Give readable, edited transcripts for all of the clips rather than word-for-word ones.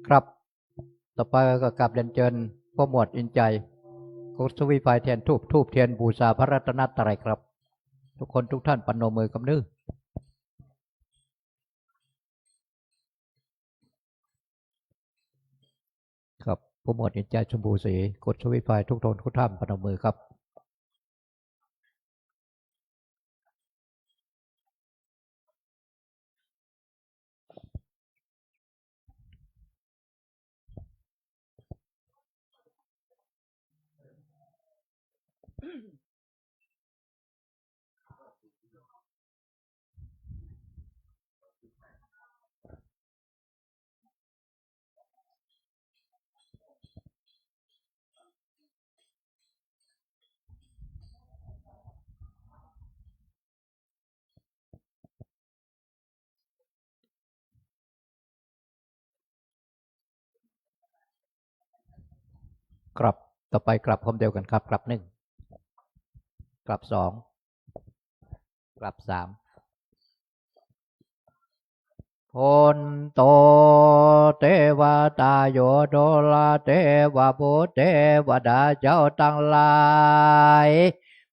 ครับต่อไปก็กราบเรียนเชิญพ่อหมวดอินใจกดสวิไฟแทนทูบเทียนบูชาพระรัตนตรัยครับทุกคนทุกท่านปนมือกับนิ้วครับพ่อหมวดอินใจชมพูศรีกดสวิไฟทุกท่านปนมือครับ กลับต่อไปกลับคำเดียวกันครับกลับหนึ่งกลับสองกลับสามพนโตเทวตาโยโดลาเทวบุตรเทวดาเจ้าตั้งหลาย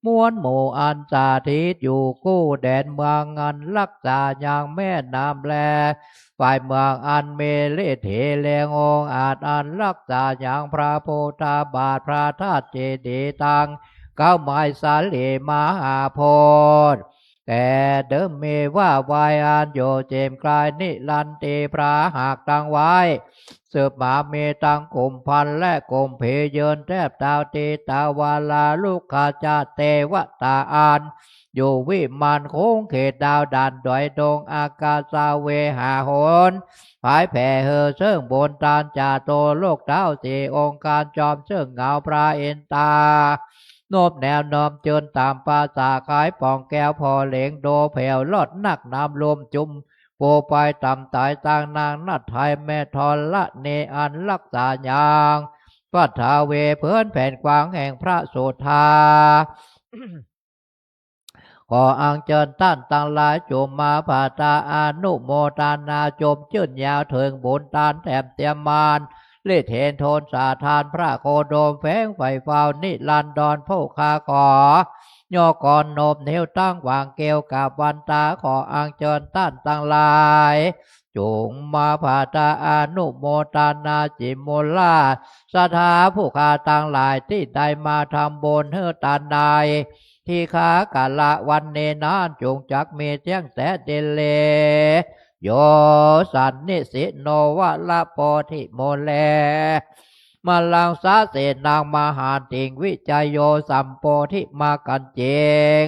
มวลหมู่อันสาธิตอยู่กู้แดนเมืองอันรักษาอย่างแม่น้ำแลฝ่ายเมืองอันเมเลเทเลงองอาจอันรักษาอย่างพระโพธาบาทพระธาตุเจดีย์ตังเก้าไม้สาลีมหาโพธิ์แต่เดิมมีว่าวายอันโยเจมกลายนิลันตีพระหากตังไว้สืบมาเมตังกลุ่มพันและกลุ่มเพเยินแทบดาวตีตาวาลาลูกขาจาเตวตาอานอยู่วิมานโค้งเขตดาวดันดอยดงอากาศาเวหาโหนผายแผ่เฮอเชิงบนตานจ่าโตโลกเท้าสี่องค์การจอมเชิงเงาพระเอ็นตาโนบแนวน้อมเจินตามภาษาขายป่องแก้วพอเหลงโดแผ่วลอดนักน้ำลมจุมโปไปต่ำตายต่างนางนัดไทยแม่ทอนละเนอันรักษาญางปัทาเวเพื่อนแผ่นกวางแห่งพระโสธา ขออังเจิญท่านตั้งหลายจมมาผาตาอนุโมทานาจมจื่นยาวถึงบุญตานแถมเตียมมานเล่เทนโทนสาทานพระโคโดมแฝงไฟเฝ้านิลันดอนผู้คาขอย่อก่อนโนบเนวตั้งวางเกลกับวันตาขออังเจิญท่านตั้งหลายจงมาผาตาอนุโมทานาจิมมุลาสถาผู้คาตั้งหลายที่ได้มาทำบุญเฮือตานใดที่ขากาละวันเนนานจงจักมีเจียงแสเดเลโยสันนิสิโนวะละโพธิโมเลมาลังสาเสนางมหาติงวิจัยโยสัมโพธิมากันเจง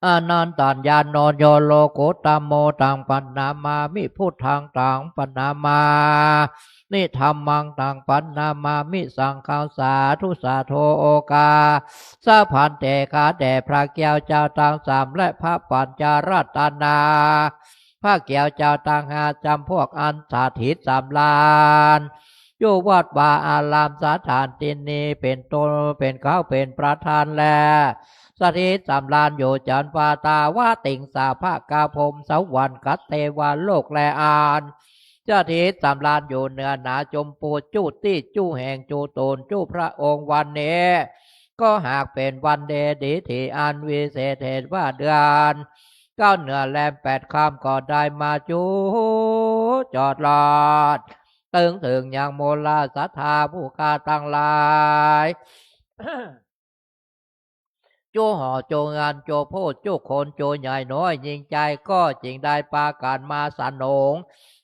อนันตัญญาโนโยโลกุตโมตังปันนามามิพุทธังตังปันนามานิธรรมังตังปันนามามิสังฆังสาธุสาโธโอกาสาพันเตคาแด่พระแก้วเจ้าตังสามและพระปัญจารัตนาพระแก้วเจ้าตังหาจำพวกอันสาธิตสามลานอยู่วัดวาอารามสถานตินีเป็นตนเป็นเขาเป็นประธานแลสถิตสำลานอยู่จันปาตาวาติงสาภาคาพมสวรรค์กัตเทวาโลกแลอานสถิตสำลานอยู่เนื้อหนาจมปูจู้ตี้จู้แห่งจูโตนจู้พระองค์วันเนก็หากเป็นวันเดดีที่อันวิเศษเหตุว่าเดือนเก้าเหนือแลมแปดคำก็ได้มาจูจอดลอดตึงถึงอย่างโมลาสัทธาผู้คาตั้งหลายโจห่อโจงานโจโพดโจคนโจใหญ่น้อยยิงใจก็จริงได้ปาการมาสนง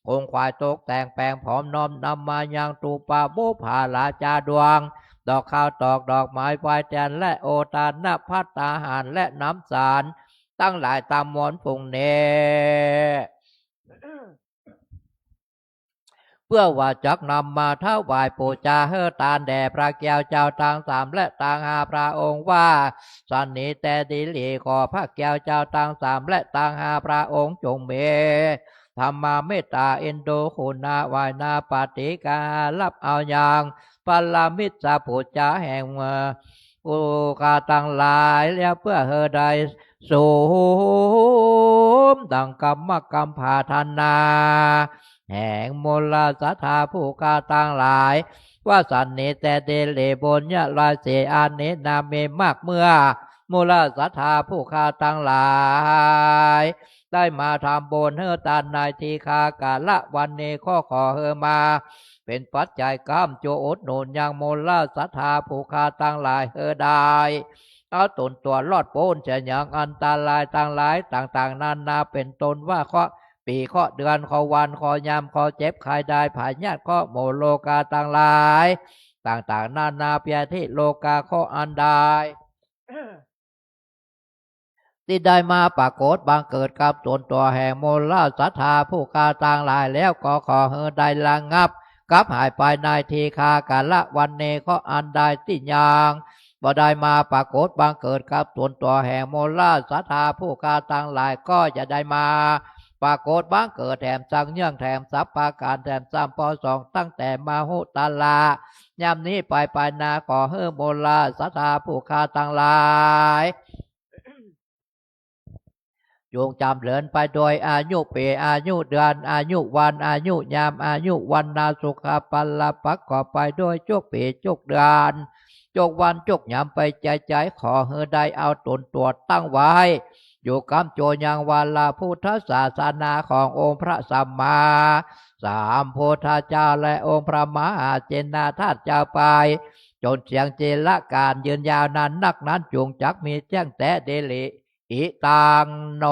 คงควายตกแต่งแปลงผอมน้อมนำมายังตูปาบุภาลาจาดวงดอกข้าวตอกดอกไม้ไฟแทนและโอตานนพัตตาหารและน้ำสารตั้งหลายตามมอนพุงเนเพื่อว่าจักนำมาถวายปูจาเฮตานแด่พระแก้วเจ้าต่างสามและต่างหาพระองค์ว่าสันนิแต่ดิลีขอพระแก้วเจ้าต่างสามและต่างหาพระองค์จงเมธรรมาเมตตาเอ็นโดคุณาวายนาปฏิการับเอาอย่างปัลลามิตรปูจาแห่งอุกาตั้งหลายแล้วเพื่อเฮอใดสูมดังกรรมกรรมภาธนาแห่งมลสัทธาผู้กาตั้งหลายว่าสันนิแต่เดเลบนยะลาเสอานินาเมมากเมื่อมูลสัทธาผู้คาตั้งหลายได้มาทำบนเฮตานในทีคากาละวันเนข้อขอเฮมาเป็นปัจจัยกรรมโจอดหนุนยังมูลสัทธาผู้คาตั้งหลายเฮได้เอาตนตัวรอดโปนจะยังอันตรายต่างหลายต่างๆนานาเป็นตนว่าข้อปีข้อเดือนข้อวันข้อยามข้อเจ็บใครได้ผายญาติข้อโมโลกาต่างหลายต่างๆนานาเปียที่โลกาข้ออันใดที่ได้มาปรากฏบังเกิดกับตนตัวแห่งโมลสัทธาผู้กาต่างหลายแล้วก็ขอเฮได้ระงับกับหายไปในทีคากาละวันเนข้ออันใดที่ยังบ่ได้มาปรากฏบังเกิดกับตนตัวแห่งโมลสัทธาผู้กาต่างหลายก็จะได้มา ปรากฏบังเกิดแถมสังเนื่องแถมสัพปาการแถมสามปอสองตั้งแต่มาหุตาลายามนี้ไปนาขอเฮือโมลาสัทธาผู้คาต่างหลายจงจำเลินไปโดยอายุปีอายุเดือนอายุวันอายุยามอายุวันนาสุขปัลลปักก่อไปโดยจุกปีจุกเดือนจุกวันจุกยามไปใจขอเฮือได้เอาตนตัวตั้งไว้อยู่กำโจยังวาลาพุทธศาสนาขององค์พระสัมมาสัมพุทธเจ้าและองค์พระมหาเจนาธาตุเจ้าไปจนเสียงเจละการยืนยาวนานนักนั้นจงจักมีแจ้งแต่เดลิอิตังโน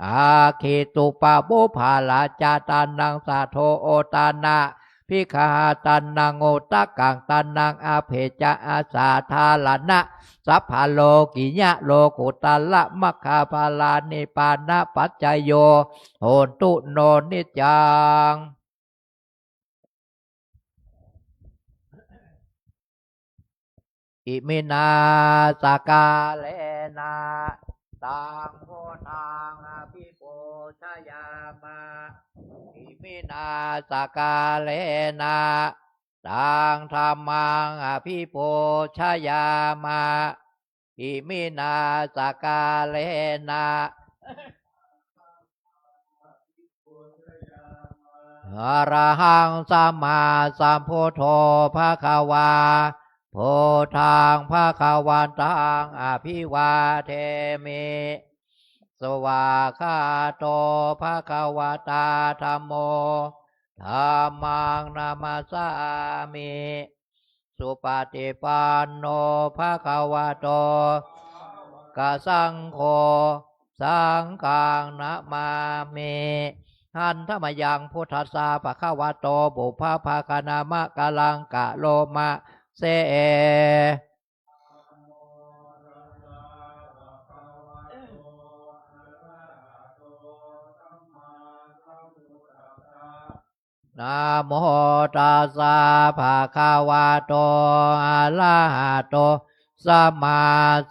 อาคิตุปะบุภาลาจาตานังสาโทโอตานะพิคาตันนังโอตะกังตันนังอาเพจะอาสาธาลนะสัพพโลกิยะโลกุตาละมัคคาภาลานิปานะปัจจโยโหตุโนนิจังอิมินาสกาเลนะตังโพธังอภิปูชยามาอิมินาสกาเลนะตังธรรมังอภิปูชยามาอิมินาสกาเลนะอรหังสัมมาสัมพุทโธภควาโพธังภควันตังอภิวาเทมิสวากขาโตภควตาธัมโมธัมมังนามัสสามิสุปฏิปันโนภควโตกสังโฆสังฆังนะมามิหันธรรมยังพุทธัสสะภควโตบุพภาคณามะกะลังกะโลมะเสนะโมตัสสะภะคะวะโตอะระหะโตสัมมา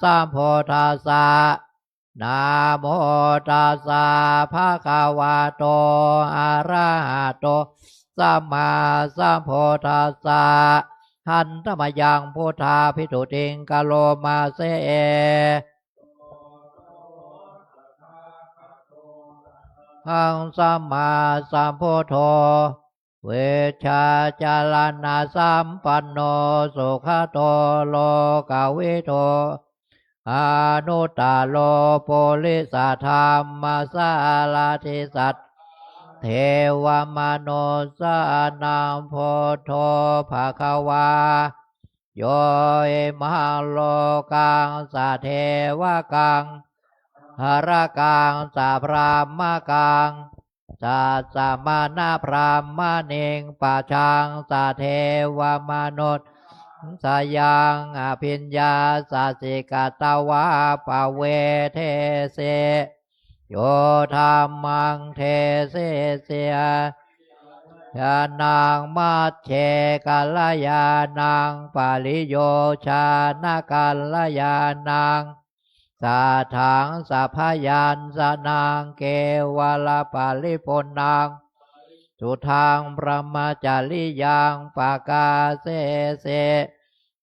สัมพุทธัสสะนะโมตัสสะภะคะวะโตอะระหะโตสัมมาสัมพุทธัสสะหันธรรมยังพุทธาภิทุติงกะโลมาเสหังสัมมาสัมพุทโธเวชาจารณะสัมปันโนสุขโตโลกวิโตอนุตตโลปุริสธรรมสาลาธิสัตเทวมโนสานังโพโธภควาโยเอมหังโลกังสะเทวกังหรกังสะพรามกังสัสมานาพรามเนงปะชังสะเทวมนุษย์สยังอภิญญาสัสิกตวะปะเวเทเสโยธรรมังเทเสเสียยานางมัจเชกัลยานางปาลิโยชานากัลยานางสาถังสัพพยัญสนางเกวลปาลิปนางสุทางพระมจาริยังปากาเสเส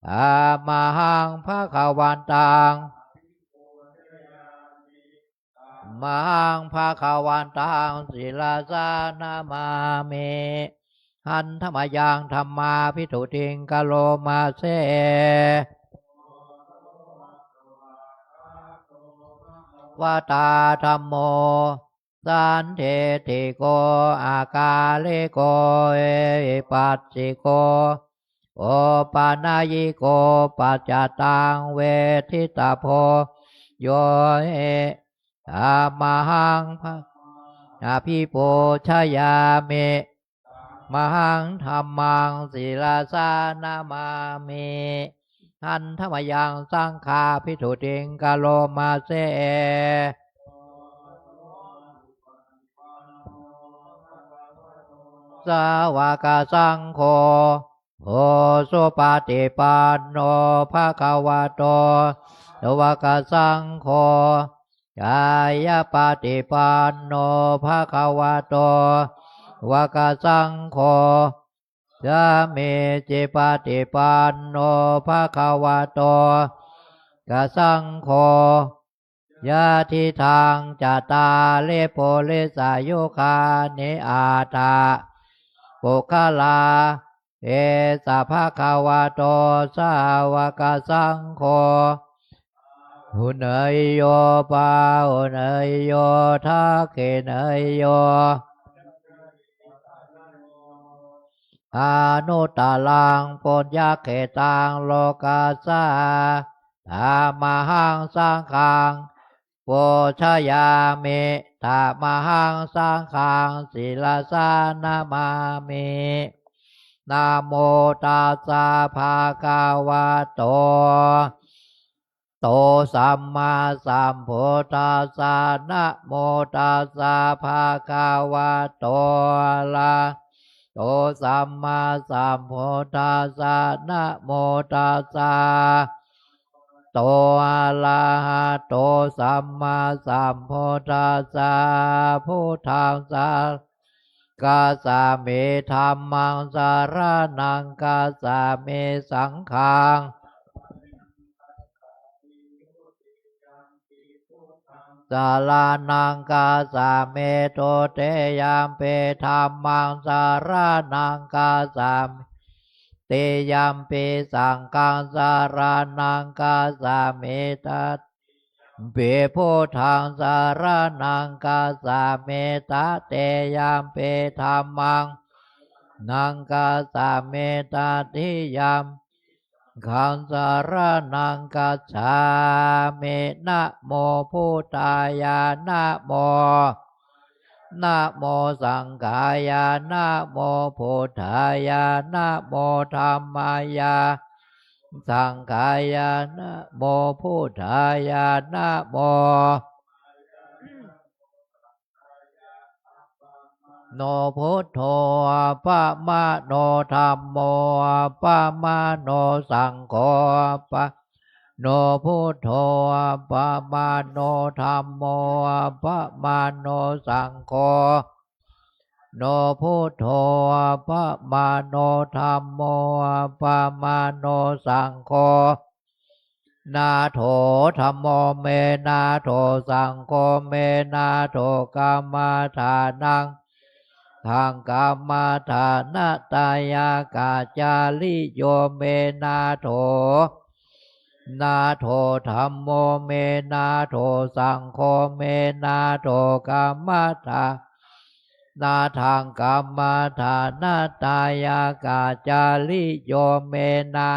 อามหังภควันตังมหังภควันตังศิลาสานามามิหันธรรมยังธรรมาภิทุติงกะโลมาเสวตาธัมโมสันเทติโกอากาลิโกเอปัสสิโกโอปานายิโกปัจจตังเวทิตาโพโยเอธรรมหังภะอภิปูชยามิมหังธรรมังศิลาสานามามิหันธรรมยังสังฆาภิทุติงกะโลมาเสสาวกสังโฆโอสุปฏิปันโนภะคะวะโตสาวกสังโฆ กายปฏิปันโนภะคะวะโตวะกะสังโฆสามีจิปฏิปันโนภะคะวะโตกะสังโฆยะทิทางจัตตาเลโปเลสายุคานิอาตาปุคลาเอสะภะคะวะโตสาวกสังโฆหุเนยโยปาหุเนยโยทักขิเนยโยอานุตตลังปุญญเขตังโลกัสสะธรรมหังสังฆังปุชยามิธรรมหังสังฆังศิลาสานามามินะโมตัสสะภะคะวะโตสัมมาสัมพุทธัสสะนะโมตัสสะภะคะวะโตอะระโตสัมมาสัมพุทธัสสะนะโมตัสสะโตอะระหะโตสัมมาสัมพุทธัสสะพุทธังสากาสามิธัมมังสารนังกาสามิสังฆังสารานังกาสาเมโตเตยามเปธัมมังสารนังกาสามิเตยามเปสังฆังสารานังกาสามิตัสเปโพธังสารนังกาสาเมตะเตยามเปธัมมังนังกาสาเมตติยามขังสารนังกัจฉามินะโมพุทธายานะโมสังฆายานะโมพุทธายานะโมธัมมายาสังฆายานะโมพุทธายานะโมโนพุทโธปะมะโนธัมโมปะมะโนสังโฆปะโนพุทโธปะมะโนธัมโมปะมะโนสังโฆโนพุทโธปะมะโนธัมโมปะมะโนสังโฆนาโถธัมโมเมนาโถสังโฆเมนาโถกัมมาทานังทางกรรมฐานะตายากาจาลิโยเมนาโถธัมโมเมนาโถสังโฆเมนาโถกรรมฐานาทางกรรมฐานะตายากาจาลิโยเมนา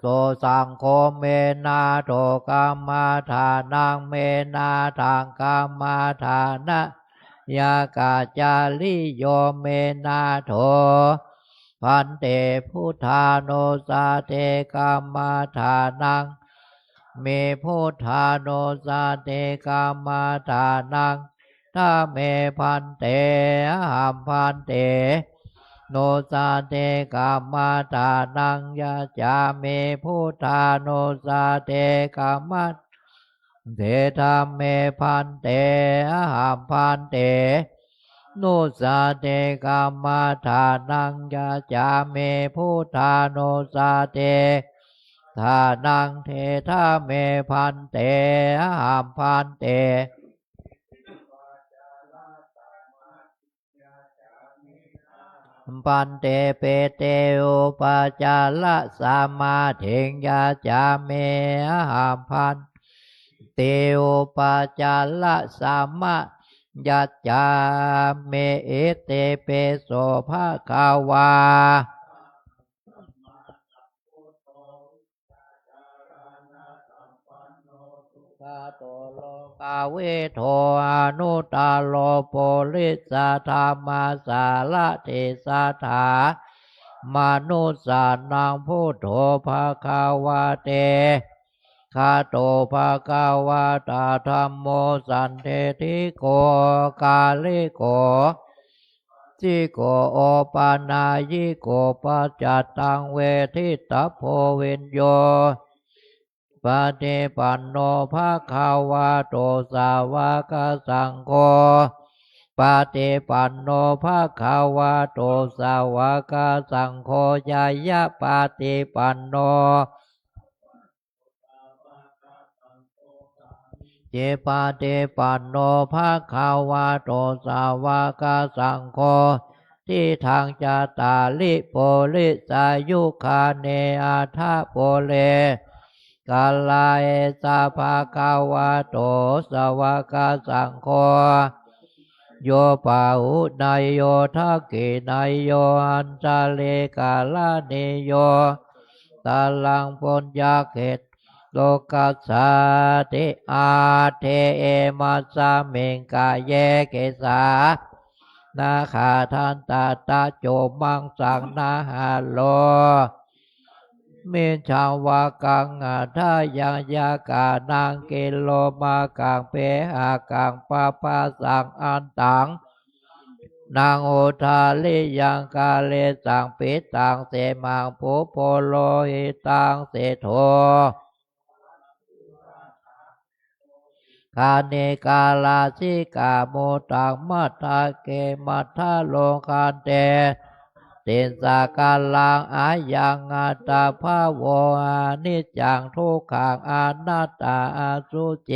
โสสังโฆเมนาโถกรรมฐานังเมนาทางกรรมฐานะยากาจาลิโยเมนาโถพันเตพุทธาโนสาเทกรรมฐานังเมพุทธาโนสาเทกรรมฐานังถ้าเมพันเตหัมพันเตโนสาเทกรรมฐานังยะจาเมพุทธาโนสาเทกรรมเทธรรมเมพันเตหัมพันเตโนสาเทกรรมฐานังยะจาเมพุทธาโนสาเททานังเทธาเมพันเตหัมพันเตปันเตเปเตอุปจาระสัมมาเถงยาจาเมหัมพันเตอุปจาระสัมมายัจจาเมเอเตเปโสภะคะวาคาโตโลกาเวโทอนุตตาโลโปลิสาธรรมาสาระเทสาถามนุสานังพุทโธภะคะวะเตคาโตภะคะวะตาธัมโมสันเทธิโกกาลิโกจิโกโอปานายิโกปัจจตังเวทิตาโพวินโย ปฏิปันโนภะคะวะโตสาวกสังโฆปฏิปันโนภะคะวะโตสาวกสังโฆยายะปฏิปันโนเจปาเตปันโนภะคะวะโตสาวกสังโฆที่ทางจาตาลิโปลิสายุคาเนอาทาโปเลกาลาเอสาภะคะวะโตสาวกสังโฆโยปาหุนายโยทักขินายโยอันจาเลกาลาเนโยตาลังปุญญาเขตโลกัสสาติอาเทเอมัสสะเมงกาเยเกสานาคาทันตาตาโจมังสังนาหาโลเมชาวากังอาทายังยากานังเกโลมากังเปหากังปะปะสังอันตังนางโอทาลิยังกาเลสังปิตังเสมังปุโพโลหิตังเสโทคาเนกาลาสิกาโมตังมัทธาเกมัทธาโลคานเตตินสากาลังอายังอัตตาภาโวอานิจจังทุกขังอนัตตาอาสุเจ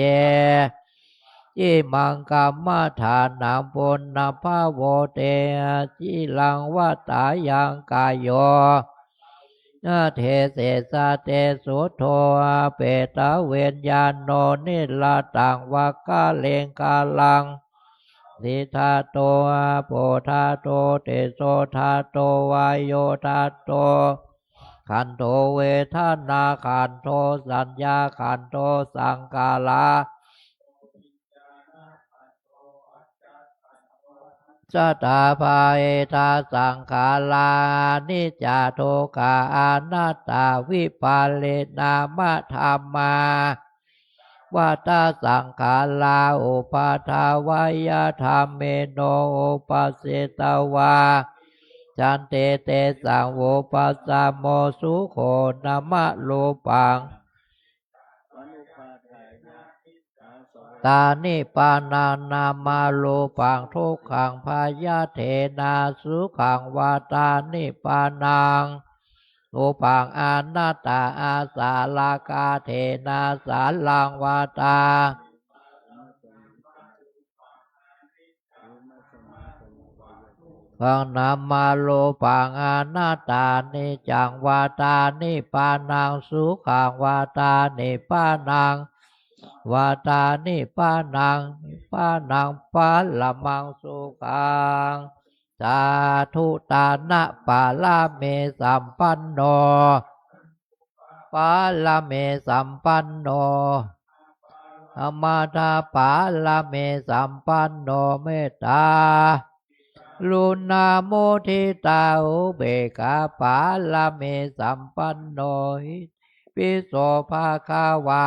จิมังกัมมาฐานังปุณณภาโวเตจิลังวัตตายังกายโยเทเสสะเตสุโทเปตะเวนญาโนนิลาตังวากาเลงกาลังสิทาโตโปธาโตเตโสธาโตวายโยธาโตขันโตเวทนาขันโตสัญญาขันโตสังกาลาสตาภาเอตาสังขารานิจจาโทกาอนัตตาวิปาเลนามะธรรมาวัฏสังขาราอุปาทาวายธรรมเมโนอุปสิตวาจันเตเตสังโวปัสสะโมสุโขนามะโลปังตานิปานานามาโลปังทุกขังพายาเทนาสุขังวาตานิปานังโลปังอนัตตาอาสาลากาเทนาสาลังวาตาขังนามาโลปังอนัตตานิจังวาตานิปานังสุขังวาตานิปานังวาตานิปานังปาละมังสุขังสาธุตานะปาลาเมสัมปันโนปาลาเมสัมปันโนอมาตาปาลาเมสัมปันโนเมตตาลุนาโมทิตาอุเบกาปาลาเมสัมปันโนหิปิโสภาคาวา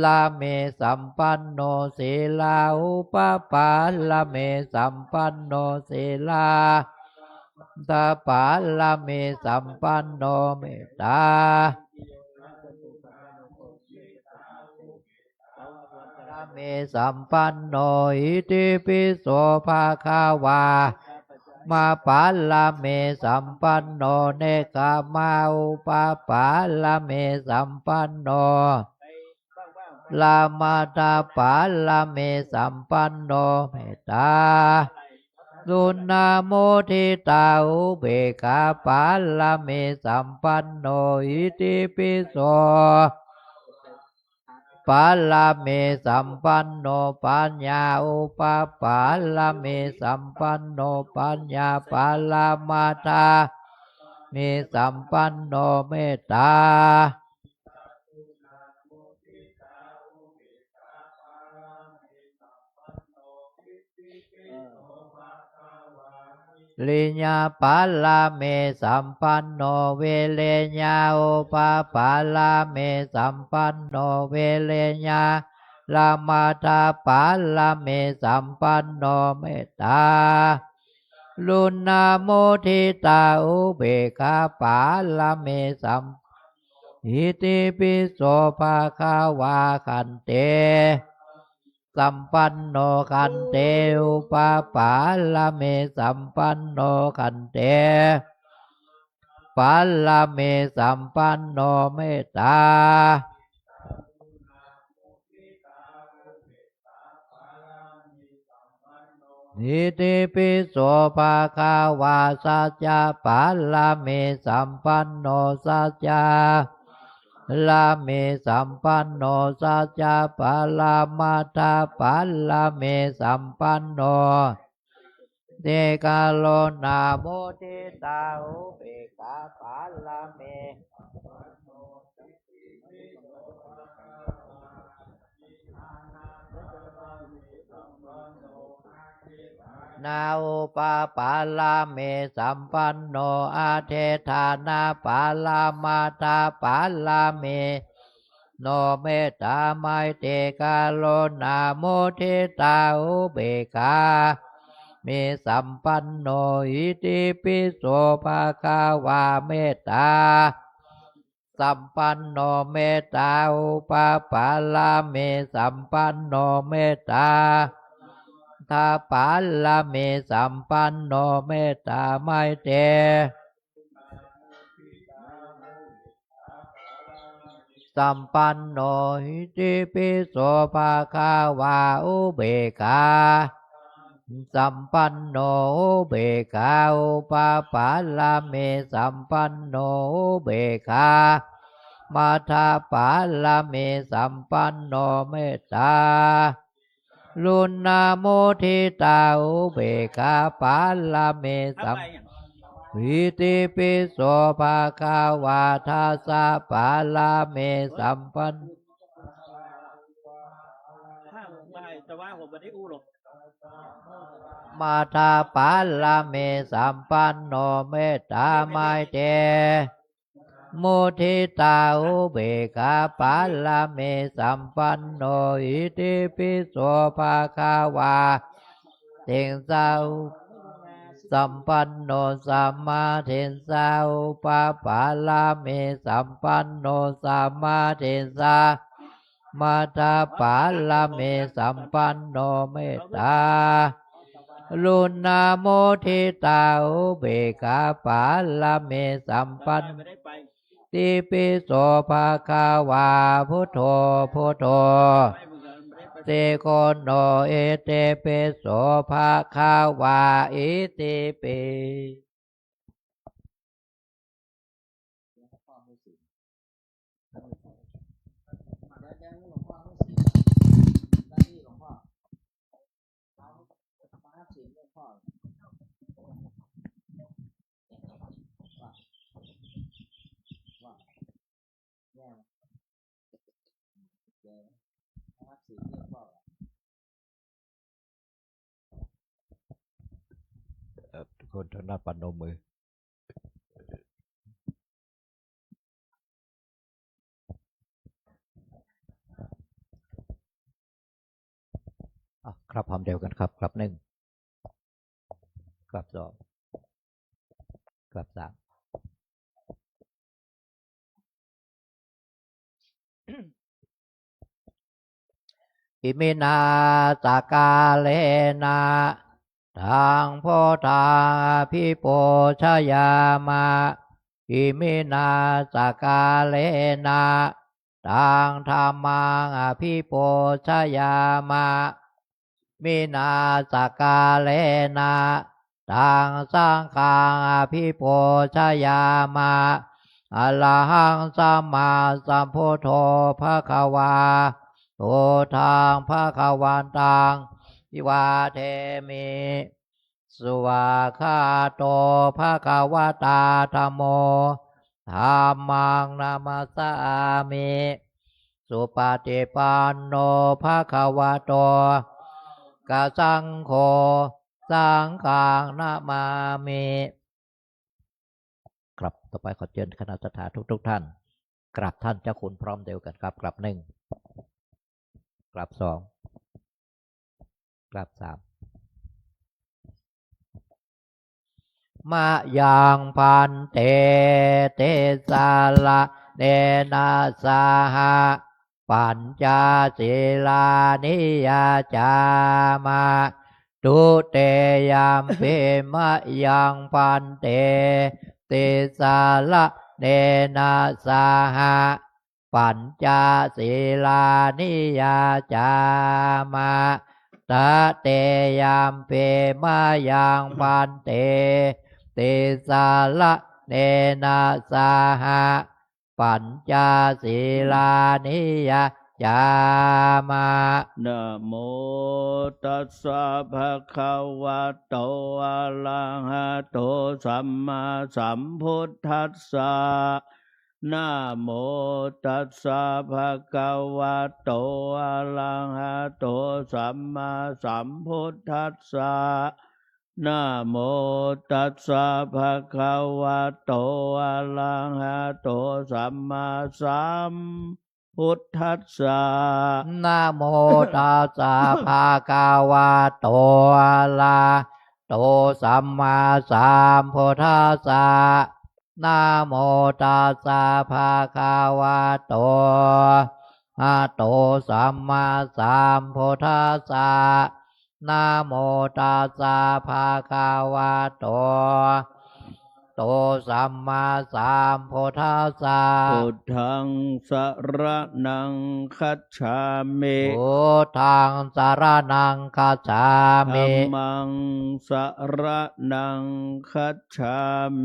ลาเมสัมปันโนศีลาอุปปาลาเมสัมปันโนศีลาตาปาลาเมสัมปันโนเมตตาลาเมสัมปันโนอิติปิโสภาคาวามาปาลาเมสัมปันโนเนกามาอุปปาลาเมสัมปันโนลามาตาปาลาเมสัมปันโนเมตตาสุนาโมทิตาอุเบกาปาลาเมสัมปันโนอิติปิโสปาลาเมสัมปันโนปัญญาอุปปาลาเมสัมปันโนปัญญาปาลามาตาเมสัมปันโนเมตตาลิญญาปาลาเมสัมปันโนเวเลญาโอปาปาลาเมสัมปันโนเวเลญาลามาตาปาลาเมสัมปันโนเมตตาลุนาโมทิตาอุเบกาปาลาเมสัม อิติปิโสภะคะวาคันเตสัมปันโนคันเตอุปปาลเมสัมปันโนคันเตปัลลเมสัมปันโนเมตตาอิติปิโสภะคะวาสัจจะปัลลเมสัมปันโนสัจจะลาเมสัมปันโนสัจจะปัลลมัตถปัลลเมสัมปันโนเตกาโลนาโมทิตาอุเบกขาปัลลเมนาอุปปาลาเมสัมปันโนอาเทธานาปาลามาตาปาลาเมโนเมตตาไมเตกาโลนาโมทิตาอุเบกขาเมสัมปันโนอิติปิโสภะคะวาเมตตาสัมปันโนเมตตาอุปปาลาเมสัมปันโนเมตตาทาปัลลเมสัมปันโนเมตตาไมเตสัมปันโนอิติปิโสภะคะวาอุเบกขาสัมปันโนอุเบกขาอุปปาลเมสัมปันโนอุเบกขามัทธปัลลเมสัมปันโนเมตตาลุนนาโมทิตาอุเบกขาปัลลเมสัมอิติปิโสภะคะวาทัสสะปัลลเมสัมปันมาทาปัลลเมสัมปันโนเมตตาไมเตมุทิตาอุเบกขาปัลลเมสัมปันโนอิติปิโสภะคะวาเทงสาวสัมปันโนสัมมาเทนสาอุปปาลเมสัมปันโนสัมมาเทนสามัทธปัลลเมสัมปันโนเมตตาลุนาโมทิตาอุเบกขาปัลลเมสัมปันติปิโสภะคะวาพุทโธพุทโธเตโกโนเอเตเปโสภะคะวาอิติปิทุกคนท่านนับปนมมือครับพร้อมเดียวกันครับครับหนึ่งครับสองครับสามอิมินาสกาเลนะทางโพธาพิโปชยามาอิมินาสกาเลนะทางธรรมังอภิโปชยามามินาสกาเลนะทางสังฆังอภิโปชยามาอรหังสัมมาสัมพุทโธภควาโตทางภคะวันตังอิวาเทมิสุวาคาโตภควตาธัมโมธัมมังนามัสสามิสุปฏิปันโนภควโตกะสังโฆสังฆังนามามิครับต่อไปขอเชิญคณะสัตยาทุกท่านกราบท่านเจ้าคุณพร้อมเดียวกันครับกราบหนึ่งกราบสองกราบสามมายังพันเตเตสาละ เนนะสหปัญจศีลานิยาจามาตุเตยามเปมะยังปันเตติสาละเนนะสหปัญจศีลานิยาจามาตะเตยามเปมะยังปันเตติสาละเนนะสหปัญจศีลานิยาจามานะโมตัสสะภะคะวะโตอะระหะโตสัมมาสัมพุทธัสสะนะโมตัสสะภะคะวะโตอะระหะโตสัมมาสัมพุทธัสสะนะโมตัสสะภะคะวะโตอะระหะโตสัมมาสัมพุทธัสสะนะโมตัสสะภะคะวะโตอะระโตสัมมาสัมพุทธัสสะนะโมตัสสะภะคะวะโตอะโตสัมมาสัมพุทธัสสะนะโมตัสสะภะคะวะโตโตสัมมาสัมพุทธัสสะพุทธังสรณังคัจฉามิ พุทธังสรณังคัจฉามิ ธัมมังสรณังคัจฉา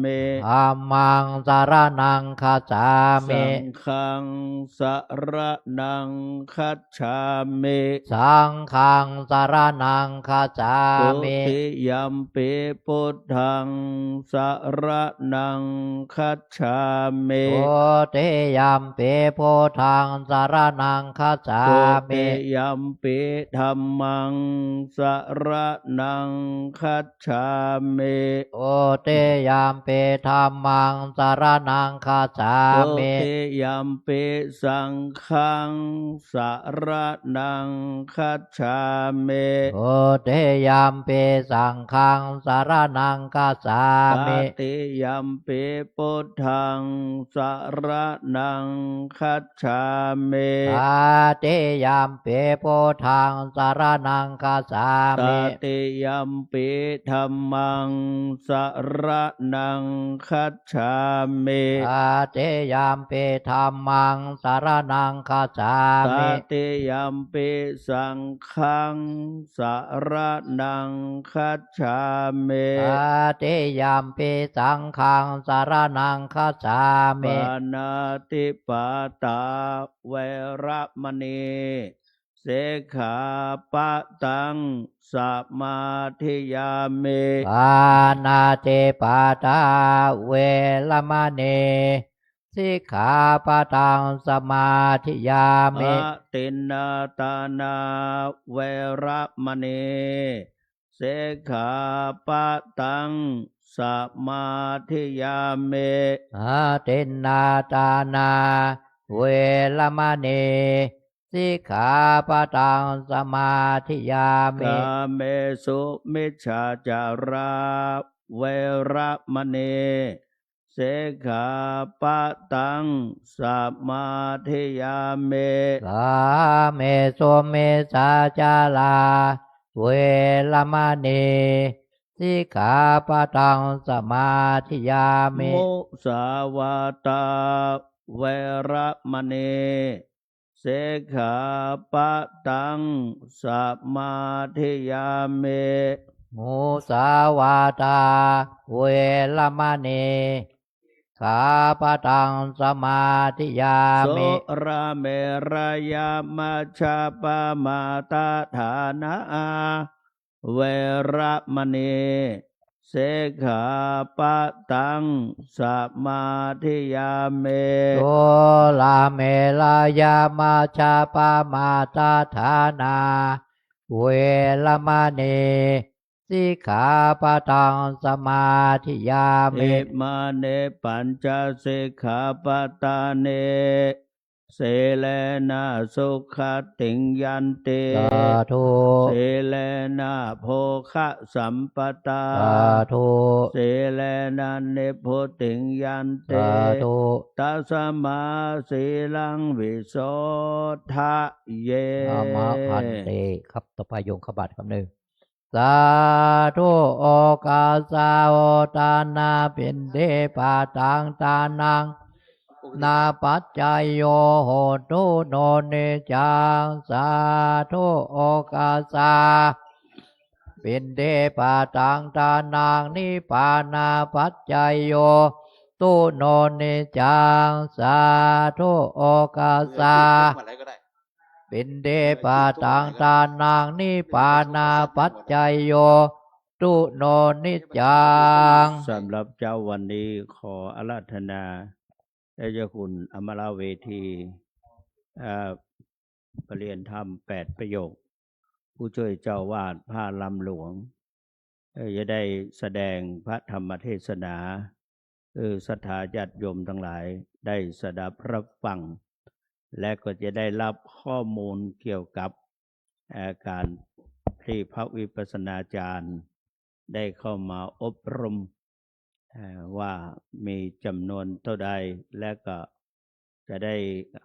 มิ ธัมมังสรณังคัจฉามิ สังฆังสรณังคัจฉามิ สังฆังสรณังคัจฉาตุมิ ติยัมปิพุทธังสรณังคัจฉามิ ตุติยัมปิพุทธังสรณังคัจฉาตุมิ ติยัมปิธัมมังสรณังคัจฉามิ ตุติยัมปิธัมมังสรณังคัจฉาตุ มิ ติยัมปิสังฆังสรณังคัจฉามิ ตุติยัมปิสังฆังสรณังคัจฉาตมิ ติยัมปิพุทธังสรณังคัจฉามิ ตติยัมปิพุทธังสรณังคัจฉาตมิ ติยัมปิธัมมังสรณังคัจฉามิ ตติยัมปิธัมมังสรณังคัจฉาต มิ ติยัมปิสังฆังสรณังคัจฉามิ ตติยัมปิสังฆังสรณังคัจฉามิ ปานาติปาตาเวระมณีเสขาปะตังสมาธิยามิ ปานาติปาตาเวรมณีสิกขาปะทังสมาธิยามิ อตินนาตานาเวระมณีเสขาปะตังสมาธิยามิ อาตินนาตานาเวรมณีสิกขาปะทังสมาธิยามิ กาเมสุมิจฉาจาราเวระมณีเสขาปะตังสมาธิยามิ กาเมสุเมสาจาลาเวรมณีสิกขาปะทังสมาธิยามิ มุสาวาตาเวระมณีเสขาปะตังสมาธิยามิ มุสาวาตาเวรมณีขาปะทังสมาธิยาโส มิ ระเมรยามัชฌาปมาตาฐานะเวระมณีเสขาปะตังสมาธิยามิ โสลาเมลายามาชาปามาตาฐานาเวรมณีสิกขาปะทังสมาธิยา เอ มิ มาเนปัญจสิกขาปตาเน เสเลนะสุขติงยันติ สาธุ เสเลนะโภคะสัมปตา สาธุ เสเลนะนิพพุติงยันติ สาธุ ตัสมาสีลังวิโสทะเย อามะพันเตครับต่อไปโยงขบัดคำหนึ่งสาธุโอกาสาโอตานาเป็นเดปาตังตานังนาปัจจายโยโหตุโนเนจังสาธุโอกาสาเป็นเดปาตังตานังนิปานาปัจจายโยตุโนเนจังสาธุโอกาสาเป็นเดปาตังตานางนิปานาปัจจายโยตุโนนิจัง สำหรับเจ้าวันนี้ขออาราธนาเจ้าคุณอมราเวทีประเรียนธรรม8 ประโยค ผู้ช่วยเจ้าวาดพระลำหลวงจะได้แสดงพระธรรมเทศนาศรัทธาญาติโยมทั้งหลายได้สดับรับฟัง และก็จะได้รับข้อมูลเกี่ยวกับการที่พระวิปัสสนาจารย์ได้เข้ามาอบรมว่ามีจำนวนเท่าใดและก็จะได้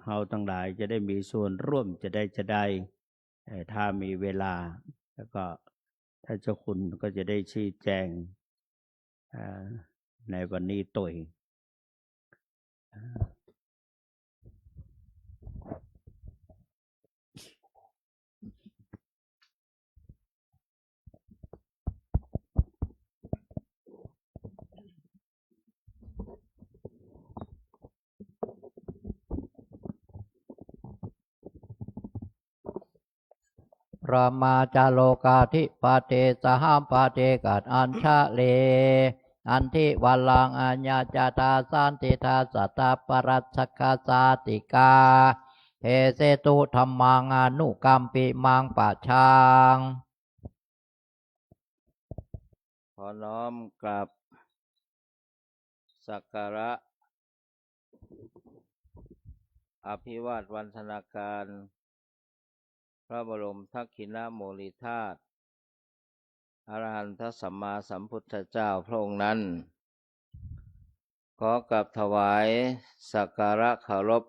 เฮาทั้งหลายจะได้มีส่วนร่วมจะได้ถ้ามีเวลาแล้วก็ถ้าเจ้าคุณก็จะได้ชี้แจงในวันนี้ตัวเองรามาจาโลกาธิปเตสหัมปเตกัดอัญชะเลอันทิวัลลังอัญญาจาตาสันติทาสัตตปรัสสกาสาติกาเทเสตุธรรมังอนุกัมปิมังปะชังขอน้อมกราบสักการะอภิวาทวันธนาการพระบรมทักขิณโมลีธาตุอรหันตสัมมาสัมพุทธเจ้าพระองค์นั้นขอกราบถวายสักการะเคารพ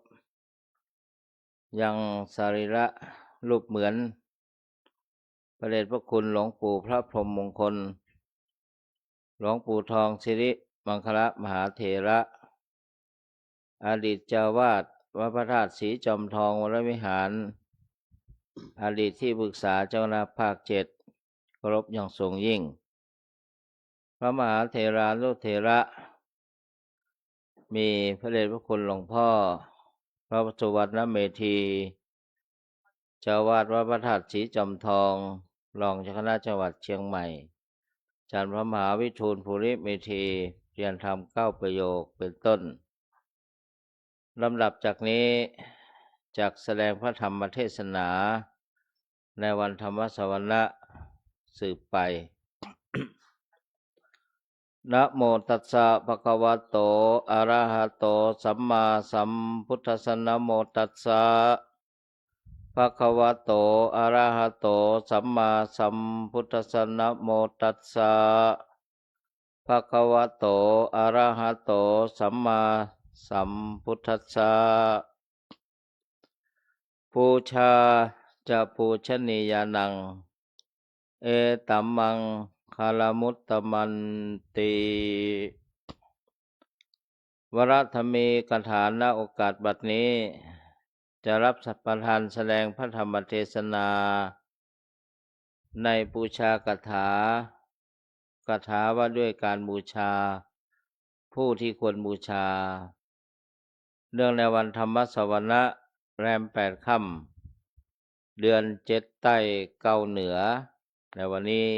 ยังสรีระรูปเหมือนพระเดชพระคุณหลวงปู่พระพรหมมงคลหลวงปู่ทองสิริมังคลมหาเถระอดีตเจ้าวาดวัดพระธาตุศรีจอมทองวรวิหารอดีตที่ปรึกษาเจ้าคณะภาค7เคารพอย่างสูงยิ่งพระมหาเถรานุเถระมีพระเดชพระคุณหลวงพ่อพระสุวรรณเมธีเจ้าวาดวัดพระธาตุศรีจอมทองรองเจ้าคณะจังหวัดเชียงใหม่อาจารย์พระมหาวิทูลภูริเมธีเรียนธรรม9 ประโยคเป็นต้นลำดับจากนี้จากแสดงพระธรรมเทศนาในวันธรรมสวนะสืบไป นะโมตัสสะภะคะวะโตอะระหะโตสัมมาสัมพุทธัสสะนะโมตัสสะภะคะวะโตอะระหะโตสัมมาสัมพุทธัสสะนะโมตัสสะภะคะวะโตอะระหะโตสัมมาสัมพุทธัสสะปูชาจะปูชนียานังเอตัมมังคาลมุตตมันติวรธรรมีกถาณโอกาสบัดนี้จะรับสัพทานแสดงพระธรรมเทศนาในบูชากถากถาว่าด้วยการบูชาผู้ที่ควรบูชาเนื่องในวันธรรมสวนะแรม8 ค่ำเดือน7ใต้เก้าเหนือในวันนี้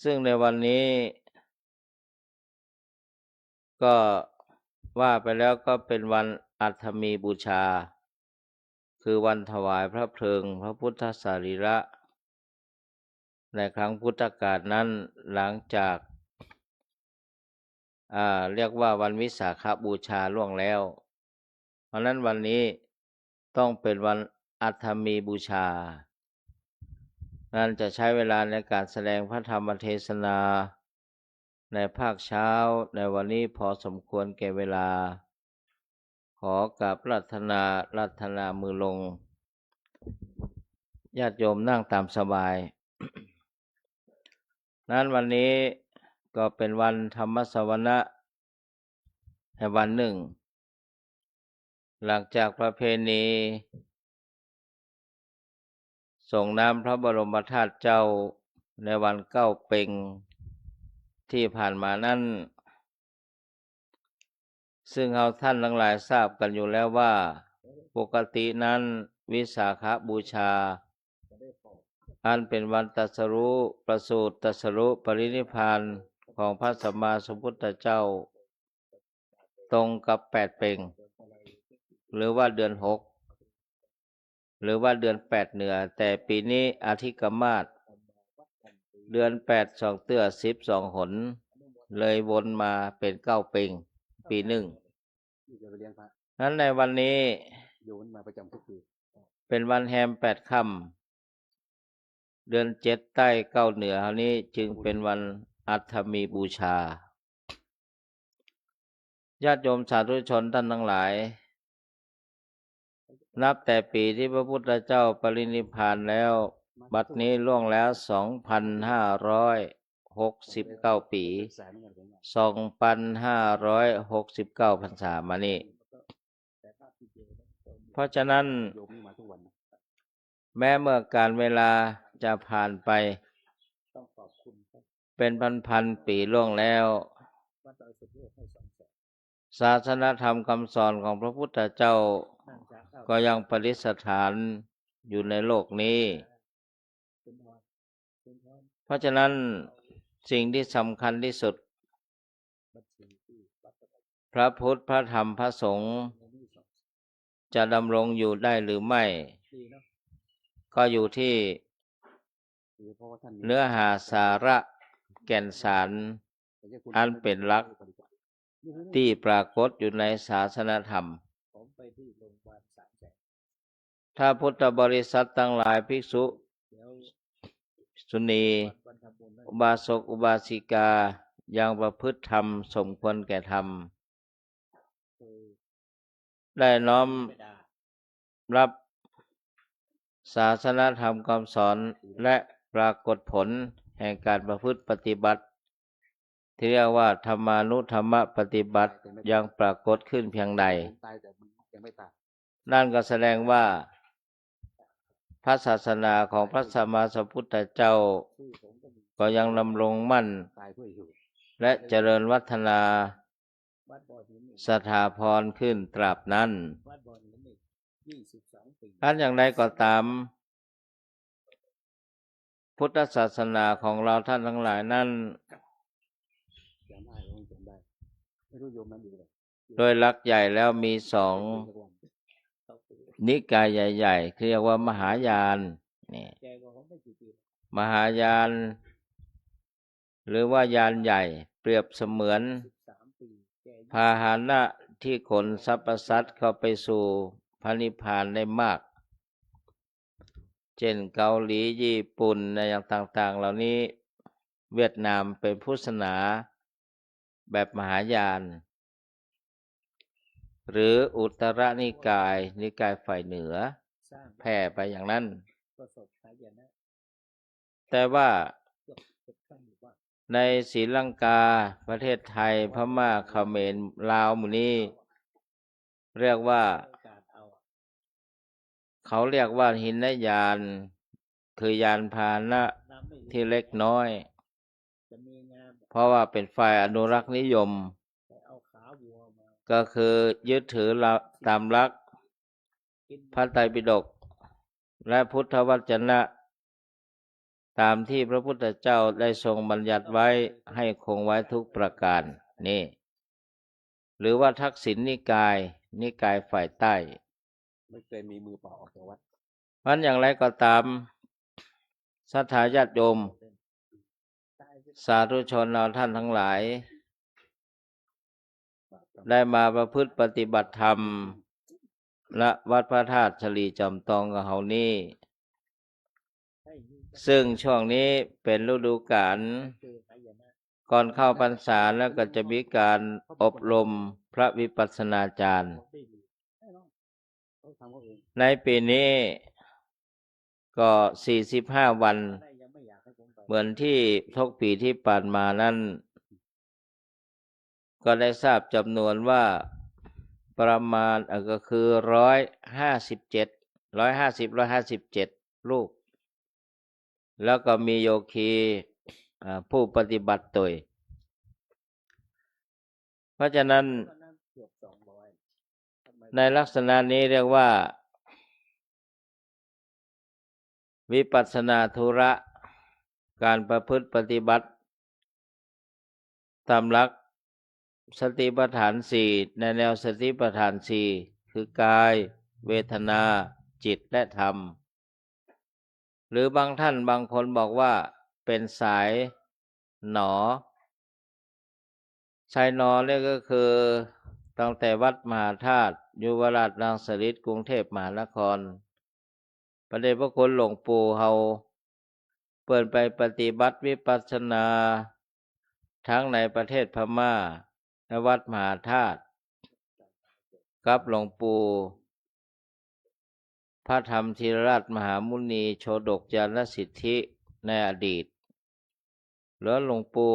ซึ่งในวันนี้ก็ว่าไปแล้วก็เป็นวันอัฐมีบูชาคือวันถวายพระเพลิงพระพุทธสรีระในครั้งพุทธกาลนั้นหลังจากเรียกว่าวันวิสาขบูชาล่วงแล้ว เพราะนั้นวันนี้ต้องเป็นวันอัฐมีบูชานั้นจะใช้เวลาในการแสดงพระธรรมเทศนาในภาคเช้าในวันนี้พอสมควรแก่เวลา ขอกราบรัตนามือลงญาติโยมนั่งตามสบาย นั้นวันนี้ก็เป็นวันธรรมสวนะในวันหนึ่ง หลังจากประเพณีส่งน้ำพระบรมธาตุเจ้าในวันเก้าเพ็ญที่ผ่านมานั้นซึ่งเราท่านทั้งหลายทราบกันอยู่แล้วว่าปกตินั้นวิสาขบูชาอันเป็นวันตรัสรู้ประสูติตรัสรู้ปรินิพพานของพระสัมมาสัมพุทธเจ้าตรงกับ8 เพ็ญหรือว่าเดือน 6หรือว่าเดือน8เหนือแต่ปีนี้อาทิกมาศเดือน8 2เตื้อ12 หนเลยวนมาเป็น9 เพ็ญปีหนึ่งนั้นในวันนี้เป็นวันแฮม8 ค่ำเดือน7ใต้9เหนือเฮานี้จึงเป็นวันอัฐมีบูชาญาติโยมสาธุชนท่านทั้งหลายนับแต่ปีที่พระพุทธเจ้าปรินิพพานแล้วบัดนี้ล่วงแล้ว 2,569 ปี 2,569 พรรษามานี่เพราะฉะนั้นแม้เมื่อการเวลาจะผ่านไปเป็นพันปีล่วงแล้วศาสนธรรมคำสอนของพระพุทธเจ้าก็ยังประดิษฐานอยู่ในโลกนี้เพราะฉะนั้นสิ่งที่สำคัญที่สุดพระพุทธพระธรรมพระสงฆ์จะดำรงอยู่ได้หรือไม่ก็อยู่ที่เนื้อหาสาระแก่นสารอันเป็นหลักที่ปรากฏอยู่ในศาสนธรรมถ้าพุทธบริษัททั้งหลายภิกษุสุนีอุบาสกอุบาสิกายังประพฤติธรรมสมควรแก่ธรรมได้น้อมรับศาสนธรรมคำสอนและปรากฏผลแห่งการประพฤติปฏิบัติที่เรียกว่าธรรมานุธรรมปฏิบัติยังปรากฏขึ้นเพียงใดนั่นก็แสดงว่าพระศาสนาของพระสัมมาสัมพุทธเจ้าก็ยังดำรงมั่นและเจริญวัฒนาสถาพรขึ้นตราบนั้นอันอย่างใดก็ตามพุทธศาสนาของเราท่านทั้งหลายนั้นโดยหลักใหญ่แล้วมี2 นิกายใหญ่ๆเรียกว่ามหายานนี่มหายานหรือว่ายานใหญ่เปรียบเสมือนพาหนะที่ขนสรรพสัตว์เข้าไปสู่พระนิพพานได้มากเช่นเกาหลีญี่ปุ่นในอย่างต่างๆเหล่านี้เวียดนามเป็นพุทธศาสนาแบบมหายานหรืออุตรนิกายฝ่ายเหนือแผ่ไปอย่างนั้นแต่ว่าในศรีลังกาประเทศไทยพม่าเขมรลาวหมู่นี้เรียกว่าเขาเรียกว่าหินยานคือยานพาหนะที่เล็กน้อยเพราะว่าเป็นฝ่ายอนุรักษ์นิยมก็คือยึดถือตามหลักพระไตรปิฎกและพุทธวจนะตามที่พระพุทธเจ้าได้ทรงบัญญัติไว้ให้คงไว้ทุกประการนี่หรือว่าทักษิณนิกายฝ่ายใต้ไม่เคยมีมือเปล่าออกจากวัดมันอย่างไรก็ตามศรัทธาญาติโยมสาธุชนเราท่านทั้งหลายได้มาประพฤติปฏิบัติธรรม ณวัดพระธาตุฉลีจอมทองของเฮานี่ซึ่งช่วงนี้เป็นฤดูกาลก่อนเข้าพรรษาแล้วก็จะมีการอบรมพระวิปัสสนาจารย์ในปีนี้ก็45 วันเหมือนที่ทุกปีที่ผ่านมานั้นก็ได้ทราบจำนวนว่าประมาณก็คือ157รูปแล้วก็มีโยคีผู้ปฏิบัติตนเพราะฉะนั้นในลักษณะนี้เรียกว่าวิปัสสนาธุระการประพฤติปฏิบัติตามหลักสติปัฏฐานสี่ในแนวสติปัฏฐานสี่คือกายเวทนาจิตและธรรมหรือบางท่านบางคนบอกว่าเป็นสายหนอสายหนอเนี่ยก็คือตั้งแต่วัดมหาธาตุยุวราชรังสฤษฎ์กรุงเทพมหานครพระเดชพระคุณหลวงปู่เฮาเปิดไปปฏิบัติวิปัสสนาทั้งในประเทศพม่าและวัดมหาธาตุกับหลวงปู่พระธรรมธีรราชมหามุนีโชดกญาณสิทธิในอดีตหรือหลวงปู่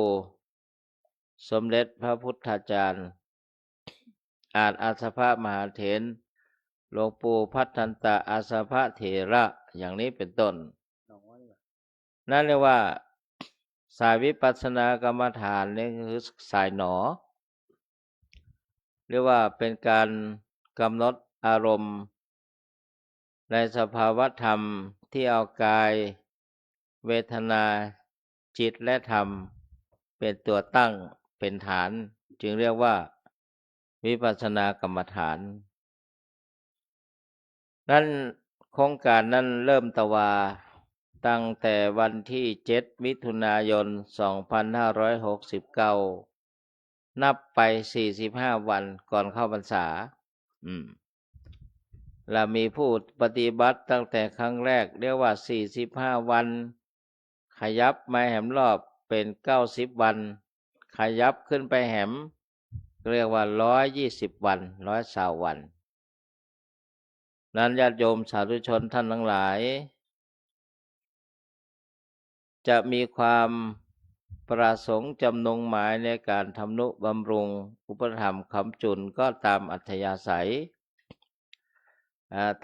สมเด็จพระพุทธาจารย์อาจอาสภะมหาเถรหลวงปู่พัฒนันตอาสภะเถระอย่างนี้เป็นต้นนั่นเรียกว่าสายวิปัสสนากรรมฐานนี่คือสายหนอเรียกว่าเป็นการกำหนดอารมณ์ในสภาวะธรรมที่เอากายเวทนาจิตและธรรมเป็นตัวตั้งเป็นฐานจึงเรียกว่าวิปัสสนากรรมฐานนั้นโครงการนั้นเริ่มตวาตั้งแต่วันที่7 มิถุนายน 2569นับไป45 วันก่อนเข้าพรรษาและมีผู้ปฏิบัติตั้งแต่ครั้งแรกเรียกว่า45 วันขยับมาแหมรอบเป็น90 วันขยับขึ้นไปแหมเรียกว่า120 วัน120 วันนั้นญาติโยมสาธุชนท่านทั้งหลายจะมีความประสงค์จำนงหมายในการทำนุบำรุงอุปถัมภ์ค้ำจุนก็ตามอัธยาศัย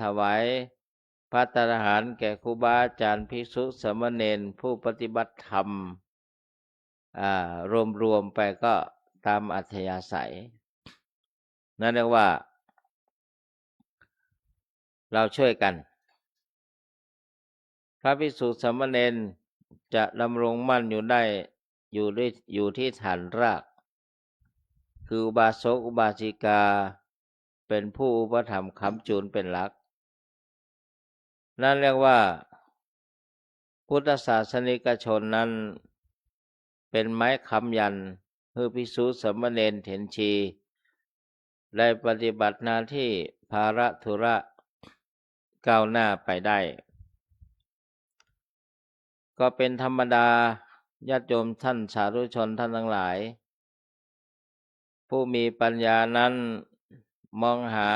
ถวายภัตตาหารแก่ครูบาอาจารย์ภิกษุสามเณรผู้ปฏิบัติธรรมรวมไปก็ตามอัธยาศัยนั่นเรียกว่าเราช่วยกันพระภิกษุสามเณรจะดำรงมั่นอยู่ที่ฐานรากคืออุบาสกอุบาสิกาเป็นผู้อุปถัมภ์ค้ำจุนเป็นหลักนั่นเรียกว่าพุทธศาสนิกชนนั้นเป็นไม้ค้ำยันเพื่อภิกษุสามเณรเถรชีได้ปฏิบัติหน้าที่ภาระธุระก้าวหน้าไปได้ก็เป็นธรรมดาญาติโยมท่านสาธุชนท่านทั้งหลายผู้มีปัญญานั้นมองหา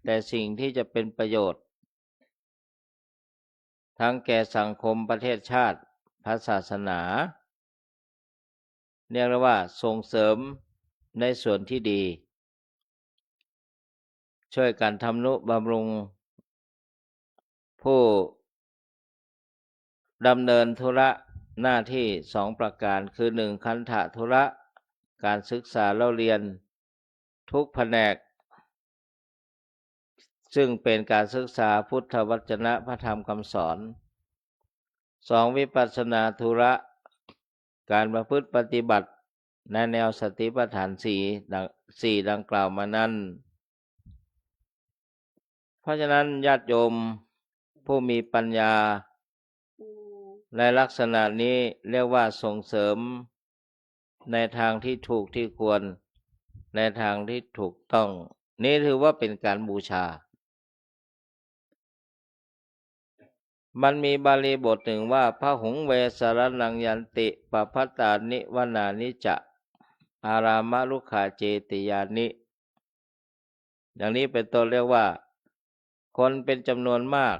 แต่สิ่งที่จะเป็นประโยชน์ทั้งแก่สังคมประเทศชาติพระศาสนาเรียกว่าส่งเสริมในส่วนที่ดีช่วยกันทำนุบำรุงผู้ดำเนินธุระหน้าที่2 ประการคือ1คันธะธุระการศึกษาเล่าเรียนทุกแผนกซึ่งเป็นการศึกษาพุทธวจนะพระธรรมคำสอน2วิปัสสนาธุระการประพฤติปฏิบัติในแนวสติปัฏฐาน4ดังกล่าวมานั้นเพราะฉะนั้นญาติโยมผู้มีปัญญาในลักษณะนี้เรียกว่าส่งเสริมในทางที่ถูกที่ควรในทางที่ถูกต้องนี่ถือว่าเป็นการบูชา มันมีบาลีบทหนึ่งว่าพระหุงเวสรนังยันติปพัตตานิวนานิจะอารามลุขาเจติยานิอย่างนี้เป็นต้นเรียกว่าคนเป็นจำนวนมาก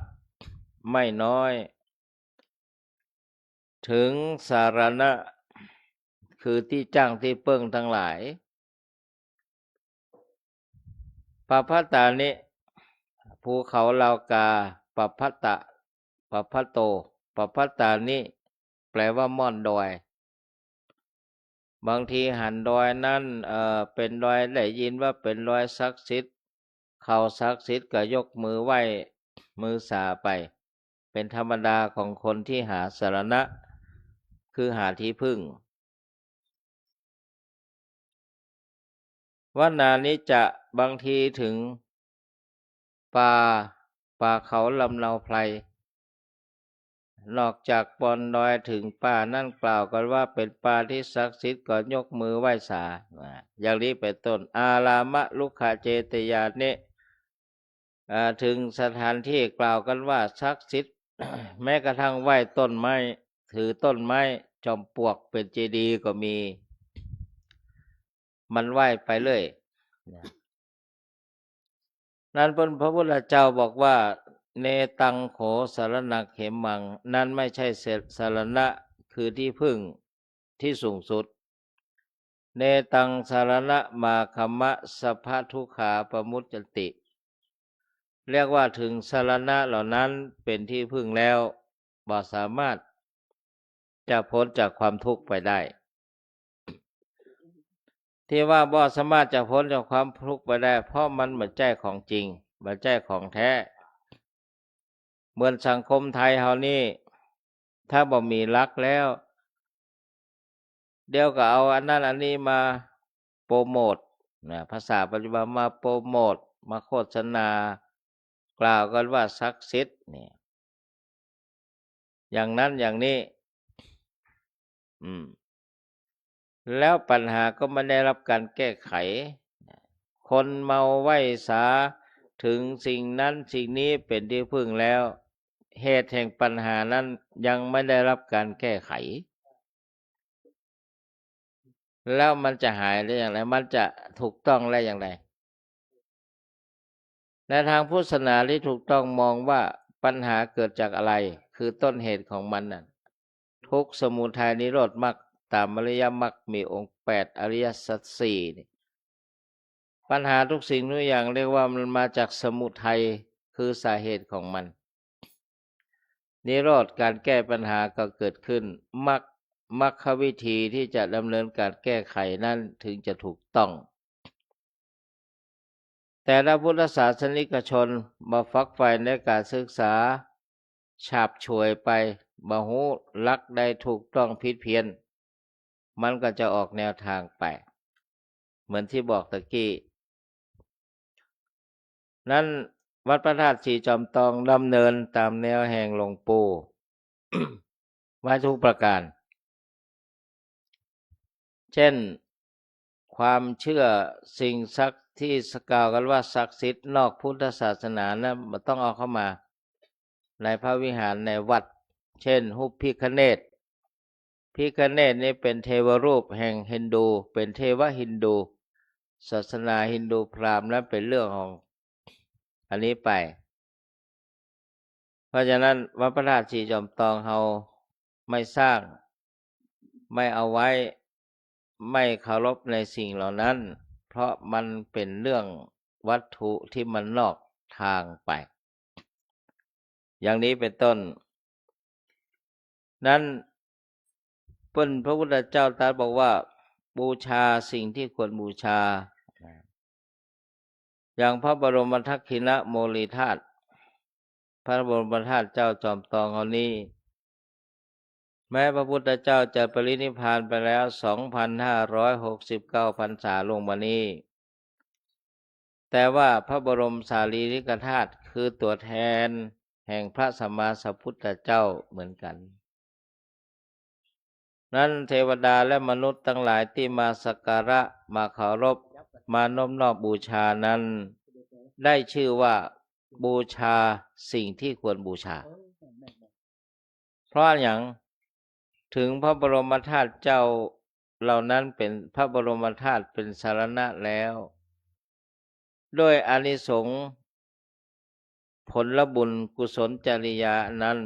ไม่น้อยถึงสารณะคือที่จ้างที่เปิ้งทั้งหลายปพัตตานิภูเขาลาวกาปพัตตะปพัตโตปพัตตานิแปลว่าม่อนดอยบางทีหันดอยนั้นเป็นดอยได้ยินว่าเป็นดอยศักดิ์สิทธิ์เขาศักดิ์สิทธิ์ก็ยกมือไหว้มือสาไปเป็นธรรมดาของคนที่หาสรณะคือหาที่พึ่งวนานิจะบางทีถึงป่าเขาลำเนาไพรนอกจากบอนดอยถึงป่านั่นกล่าวกันว่าเป็นป่าที่ศักดิ์สิทธิ์ก็ยกมือไหว้สาอย่างนี้เป็นต้นอารามะลุขาเจตยานิถึงสถานที่กล่าวกันว่าศักดิ์สิทธิ์ แม้กระทั่งไหว้ต้นไม้ถือต้นไม้จอมปลวกเป็นเจดีย์ก็มี มันไหว้ไปเลยนั้นพระพุทธเจ้าบอกว่าเนตังโขสารณักเขมังนั้นไม่ใช่สารณะคือที่พึ่งที่สูงสุดเนตังสารณะมาคัมมะสัพพทุกขาปมุจจติเรียกว่าถึงสารณะเหล่านั้นเป็นที่พึ่งแล้วบ่สามารถจะพ้นจากความทุกข์ไปได้ที่ว่าบ่สามารถจะพ้นจากความทุกข์ไปได้เพราะมันเหมือนใจของจริงเหมือนใจของแท้เหมือนสังคมไทยเฮานี่ถ้าบ่มีรักแล้วเดี๋ยวก็เอาอันนั้นอันนี้มาโปรโมทภาษาปัจจุบันมาโปรโมทมาโฆษณากล่าวกันว่าศักดิ์สิทธิ์เนี่ยอย่างนั้นอย่างนี้แล้วปัญหาก็ไม่ได้รับการแก้ไขคนเมาไหว้สาถึงสิ่งนั้นสิ่งนี้เป็นที่พึ่งแล้วเหตุแห่งปัญหานั้นยังไม่ได้รับการแก้ไขแล้วมันจะหายได้อย่างไรมันจะถูกต้องได้อย่างไรในทางพุทธศาสนาที่ถูกต้องมองว่าปัญหาเกิดจากอะไรคือต้นเหตุของมันน่ะทุกข์สมุทัยนิโรธมรรคตามอริยมรรคมีองค์8อริยสัจสี่ปัญหาทุกสิ่งทุกอย่างเรียกว่ามันมาจากสมุทัยคือสาเหตุของมันนิโรธการแก้ปัญหาก็เกิดขึ้นมรรควิธีที่จะดำเนินการแก้ไขนั้นถึงจะถูกต้องแต่ถ้าพุทธศาสนิกชนมาฟักไฟในการศึกษาฉาบฉวยไปบ่ฮู้ลักได้ถูกต้องผิดเพี้ยนมันก็จะออกแนวทางไปเหมือนที่บอกตะกี้นั้นวัดพระธาตุสีจอมทองดำเนินตามแนวแห่งหลวงปู่ ไว้ทุกประการเช่นความเชื่อสิ่งศักดิ์ที่กล่าวกันว่าศักดิ์สิทธิ์นอกพุทธศาสนานะมันต้องเอาเข้ามาในพระวิหารในวัดเช่นรูปพิฆเนศนี่เป็นเทวรูปแห่งฮินดูเป็นเทวฮินดูศาสนาฮินดูพราหมณ์นั้นเป็นเรื่องของอันนี้ไปเพราะฉะนั้นวัดพระธาตุสีจอมทองเฮาไม่สร้างไม่เอาไว้ไม่เคารพในสิ่งเหล่านั้นเพราะมันเป็นเรื่องวัตถุที่มันนอกทางไปอย่างนี้เป็นต้นนั้นพระพุทธเจ้าตรัสบอกว่าบูชาสิ่งที่ควรบูชาอย่างพระบรมทักขิณโมลีธาตุพระบรมธาตุเจ้าจอมทองเฮานี้แม้พระพุทธเจ้าจะปรินิพพานไปแล้ว 2,569 พรรษาลงมานี้แต่ว่าพระบรมสารีริกธาตุคือตัวแทนแห่งพระสัมมาสัมพุทธเจ้าเหมือนกันนั้นเทวดาและมนุษย์ทั้งหลายที่มาสักการะมาเคารพมาน้อมนอบบูชานั้นได้ชื่อว่าบูชาสิ่งที่ควรบูชา ราะอย่างถึงพระบรมธาตุเจ้าเหล่านั้นเป็นพระบรมธาตุเป็นสารณะแล้วด้วยอานิสงส์ผลบุญกุศลจริยานั้น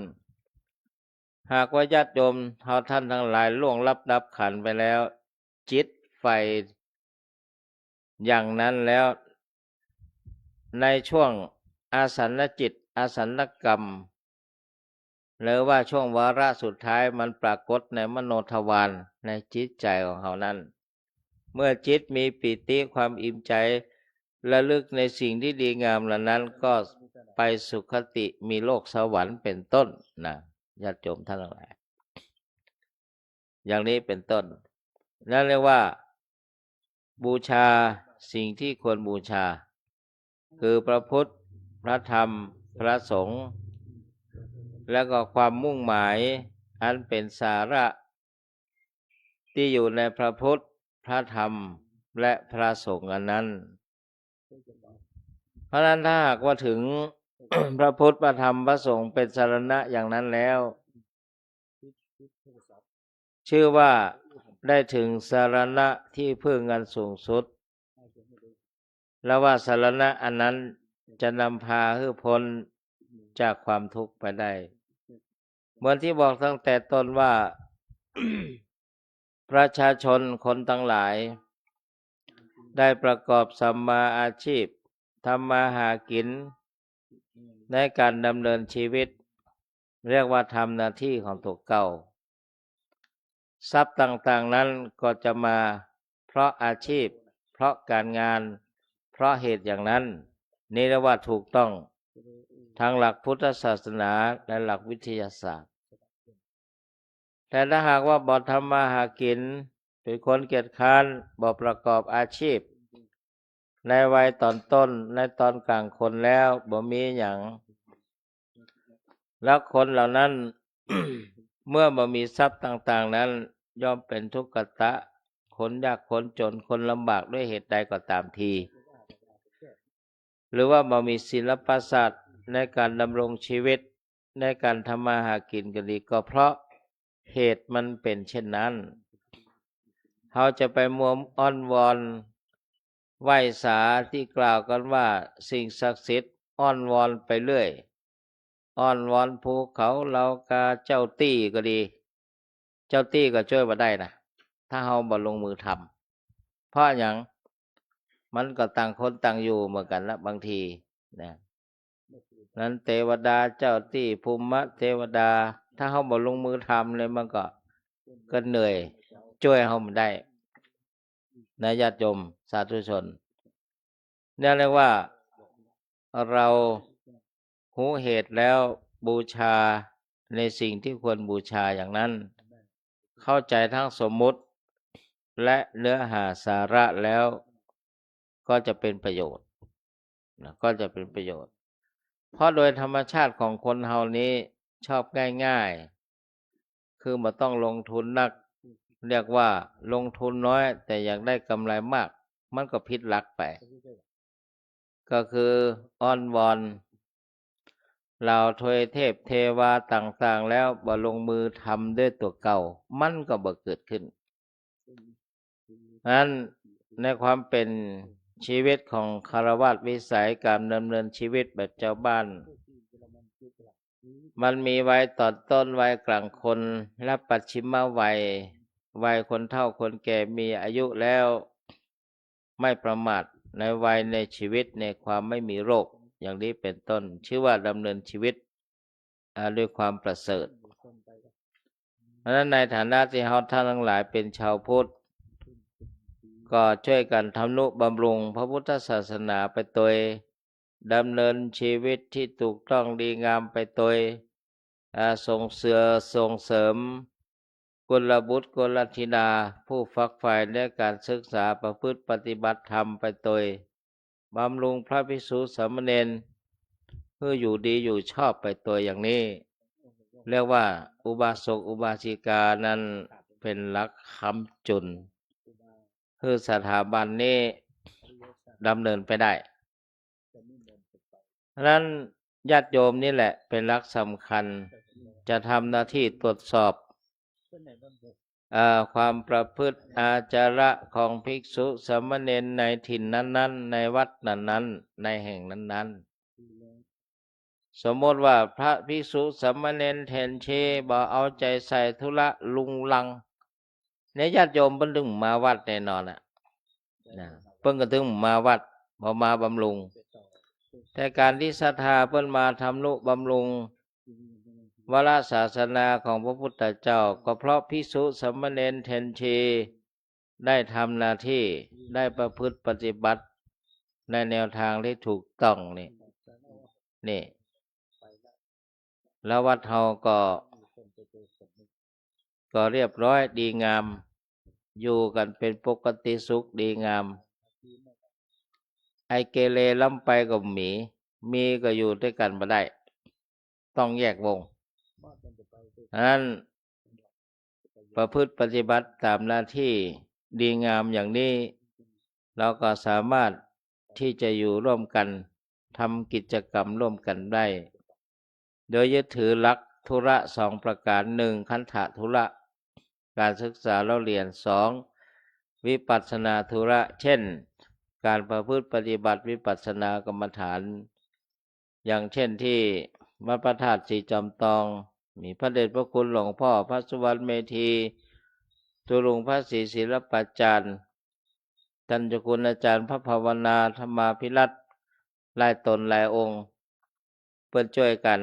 หากว่าญาติโยมเฮาท่านทั้งหลายล่วงลับดับขันธ์ไปแล้ว จิตไฟอย่างนั้นแล้วในช่วงอาสันจิตอาสันกรรมหรือว่าช่วงวาระสุดท้ายมันปรากฏในมโนทวารในจิตใจของเขานั้นเมื่อจิตมีปิติความอิ่มใจระลึกในสิ่งที่ดีงามเหล่านั้นก็ไปสุคติมีโลกสวรรค์เป็นต้นนะญาติโยมท่านทั้งหลายอย่างนี้เป็นต้นนั่นเรียกว่าบูชาสิ่งที่ควรบูชาคือพระพุทธพระธรรมพระสงฆ์แล้วก็ความมุ่งหมายอันเป็นสาระที่อยู่ในพระพุทธพระธรรมและพระสงฆ์อันนั้นเพราะนั้นถ้าหากว่าถึง พระพุทธพระธรรมพระสงฆ์เป็นสรณะอย่างนั้นแล้วชื่อว่าได้ถึงสรณะที่พึ่งอันสูงสุดแล้วว่าสรณะอันนั้นจะนำพาให้พ้นจากความทุกข์ไปได้เหมือนที่บอกตั้งแต่ต้นว่า ประชาชนคนทั้งหลายได้ประกอบสัมมาอาชีพทำมาหากินในการดำเนินชีวิตเรียกว่าทำหน้าที่ของตัวเก่าทรัพย์ต่างๆนั้นก็จะมาเพราะอาชีพเพราะการงานเพราะเหตุอย่างนั้นนี่เรียกว่าถูกต้องทางหลักพุทธศาสนาและหลักวิทยาศาสตร์แต่ถ้าหากว่าบ่ทำมาหากินเป็นคนเกียจคร้านบ่ประกอบอาชีพในวัยตอนต้นในตอนกลางคนแล้วบ่มีอย่างแล้วคนเหล่านั้น เมื่อบ่มีทรัพย์ต่างๆนั้นย่อมเป็นทุกขตะคนยากคนจนคนลำบากด้วยเหตุใดก็ตามทีหรือว่าบ่มีศิลปศาสตร์ในการดำรงชีวิตในการทำมาหากินก็ดีก็เพราะเหตุมันเป็นเช่นนั้นเขาจะไปมัวอ้อนวอนไหว้สาที่กล่าวกันว่าสิ่งศักดิ์สิทธิ์อ้อนวอนไปเรื่อยอ้อนวอนภูเขาเหล่ากาเจ้าตี้ก็ดีเจ้าตี้ก็ช่วยมาได้นะถ้าเฮาบ่ลงมือทำเพราะอย่างมันก็ต่างคนต่างอยู่เหมือนกันละบางทีนะนั้นเทวดาเจ้าตี้ภูมิเทวดาถ้าเฮาบ่ลงมือทำเลยมันก็เหนื่อยช่วยเฮาไม่ได้นะญาติโยมสาธุชนเนี่ยเรียกว่าเราหูเหตุแล้วบูชาในสิ่งที่ควรบูชาอย่างนั้นเข้าใจทั้งสมมุติและเนื้อหาสาระแล้วก็จะเป็นประโยชน์นะก็จะเป็นประโยชน์เพราะโดยธรรมชาติของคนเฮานี้ชอบง่ายๆคือบ่ต้องลงทุนนักเรียกว่าลงทุนน้อยแต่อยากได้กำไรมากมันก็ผิดหลักไปก็คืออ้อนวอนเหล่าทวยเทพเทวาต่างๆแล้วบ่ลงมือทำด้วยตัวเก่ามันก็บ่เกิดขึ้นนั้นในความเป็นชีวิตของคฤหัสถ์วิสัยการดำเนินชีวิตแบบเจ้าบ้านมันมีวัยตอนต้นวัยกลางคนและปัจฉิมวัยวัยคนเฒ่าคนแก่มีอายุแล้วไม่ประมาทในวัยในชีวิตในความไม่มีโรคอย่างนี้เป็นต้นชื่อว่าดำเนินชีวิตด้วยความประเสริฐเพราะฉะนั้นในฐานะที่เราท่านทั้งหลายเป็นชาวพุทธก็ช่วยกันทำนุบำรุงพระพุทธศาสนาไปโดยดำเนินชีวิตที่ถูกต้องดีงามไปโดยส่งเสริมกุลบุตรกุลธิดาผู้ฝักใฝ่ในการศึกษาประพฤติปฏิบัติธรรมไปโดยบำรุงพระภิกษุสามเณรเพื่ออยู่ดีอยู่ชอบไปตัวอย่างนี้เรียกว่าอุบาสกอุบาสิกานั้นเป็นหลักค้ำจุนคือสถาบันนี้ดำเนินไปได้ฉะนั้นญาติโยมนี่แหละเป็นหลักสำคัญ จะทำหน้าที่ตรวจสอบความประพฤติอาจาระของภิกษุสามเณรในถิ่นนั้นๆในวัดนั้นๆในแห่งนั้นๆสมมติว่าพระภิกษุสามเณรเทนเชบ่เอาใจใส่ธุระลุงลังในญาติโยมเพิ่นถึงมาวัดแน่นอนนะเพิ่นก็ถึงมาวัดบ่มาบำรุงแต่การที่ศรัทธาเพิ่นมาทำนุบำรุงวรศาสนาของพระพุทธเจ้าก็เพราะภิกษุสามเณรเทนชีได้ทำหน้าที่ได้ประพฤติปฏิบัติในแนวทางที่ถูกต้องนี่แล้ววัดเฮาก็เรียบร้อยดีงามอยู่กันเป็นปกติสุขดีงามไอเกเรล้ำไปกับมีก็อยู่ด้วยกันบ่ได้ต้องแยกวงนั้นประพฤติปฏิบัติตามหน้าที่ดีงามอย่างนี้เราก็สามารถที่จะอยู่ร่วมกันทำกิจกรรมร่วมกันได้โดยยึดถือหลักธุระ2ประการ1คันธะธุระการศึกษาเราเรียน2วิปัสสนาธุระเช่นการประพฤติปฏิบัติวิปัสสนากรรมฐานอย่างเช่นที่วัดพระธาตุสีจอมทองมีพระเดชพระคุณหลวงพ่อพระสุวรรณเมธีตุลุงพระศรีศิลปัจจารย์ท่านเจ้าคุณอาจารย์พระภาวนาธรรมาภิรัตน์หลายตนหลายองค์เพื่อช่วยกัน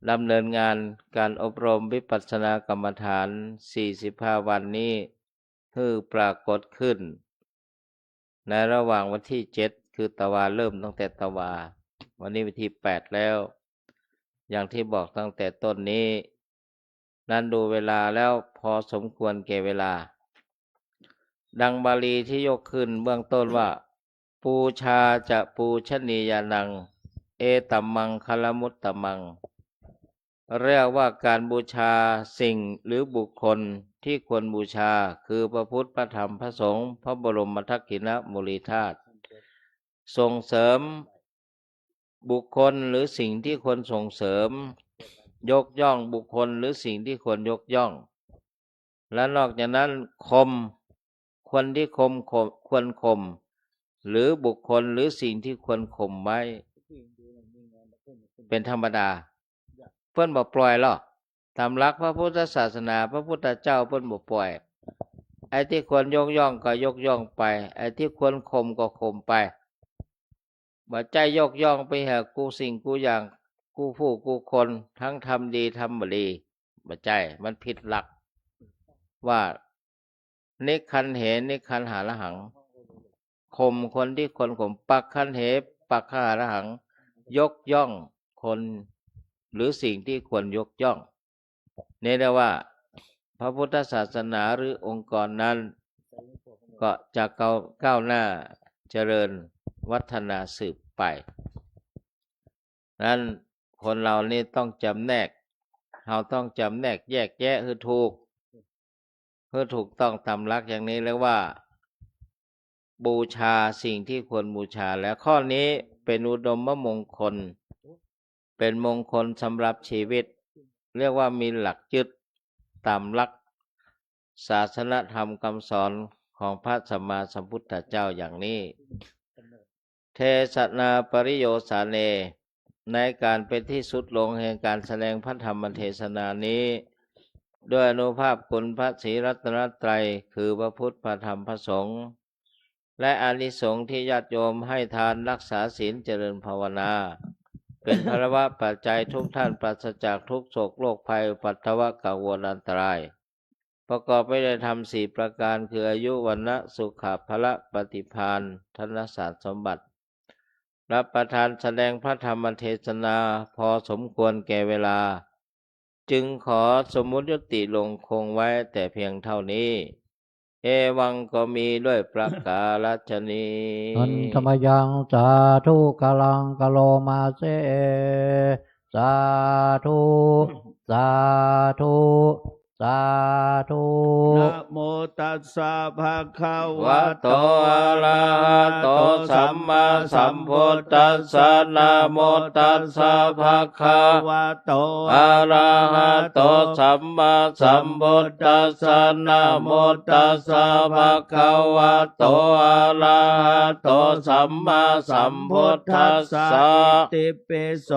ดำเนินงานการอบรมวิปัสสนากรรมฐาน45วันนี้คือปรากฏขึ้นในระหว่างวันที่7คือตะวาเริ่มตั้งแต่ตะวาวันนี้วันที่8แล้วอย่างที่บอกตั้งแต่ต้นนี้นั้นดูเวลาแล้วพอสมควรแก่เวลาดังบาลีที่ยกขึ้นเบื้องต้นว่าปูชาจะปูชนียานังเอตัมมังคลมุตตมังเรียกว่าการบูชาสิ่งหรือบุคคลที่ควรบูชาคือพระพุทธพระธรรมพระสงฆ์พระบรมทักขิณมูลีธาตุส่งเสริมบุคคลหรือสิ่งที่ควรส่งเสริมยกย่องบุคคลหรือสิ่งที่ควรยกย่องและนอกจากนั้นคนที่ควรข่มหรือบุคคลหรือสิ่งที่ควรข่มไว้เป็นธรรมดาเพิ่นบ่ปล่อยหรอกตามหลักพระพุทธศาสนาพระพุทธเจ้าเพิ่นบ่ปล่อยไอ้ที่ควรยกย่องก็ยกย่องไปไอ้ที่ควรข่มก็ข่มไปบ่ใจยกย่องไปหากูสิ่งกูอย่างกูผู้กูคนทั้งทำดีทำบ่ดีบ่ใจมันผิดหลักว่านิคันเหนิคันหาระหังข่มคนที่ควรข่มปักคันเหปักหาระหังยกย่องคนหรือสิ่งที่ควรยกย่องนี่เรียกว่าพระพุทธศาสนาหรือองค์กรนั้นก็จะก้าวหน้าเจริญวัฒนาสืบไปนั้นคนเรานี่ต้องจำแนกเราต้องจำแนกแยกแยะคือถูกต้องตามหลักอย่างนี้แล้วว่าบูชาสิ่งที่ควรบูชาและข้อนี้เป็นอุดมมงคลเป็นมงคลสำหรับชีวิตเรียกว่ามีหลักยึดตามหลักศาสนธรรมคำสอนของพระสัมมาสัมพุทธเจ้าอย่างนี้เทศนาปริโยสาเนในการเป็นที่สุดลงแห่งการแสดงพระธรรมเทศนานี้ด้วยอนุภาพคุณพระศรีรัตนตรัยคือพระพุทธพระธรรมพระสงฆ์และอานิสงส์ที่ญาติโยมให้ทานรักษาศีลเจริญภาวนาเป็นภรวะปัจจัยทุกท่านปราศจากทุกโศกโรคภัยปัตตวะกังวลอันตรายประกอบไปด้วยธรรม4ประการคืออายุวันนะสุขะพละปฏิภาณธนสารสมบัติรับประทานแสดงพระธรรมเทศนาพอสมควรแก่เวลาจึงขอสมมุติยุติลงคงไว้แต่เพียงเท่านี้เอวังก็มีด้วยประกาศนีอันธรรมยังสาธุกาลังกะโลมาเสสาธุสาธุสาธุ นะโมตัสสะภะคะวะ วะโต โต อะระหะโต สัมมาสัมพุทธัสสะนะโมตัสสะภะคะวะโตอะระหะโตสัมมาสัมพุทธัสสะนะโมตัสสะภะคะวะโตอะระหะโตสัมมาสัมพุทธัสสะติปิโส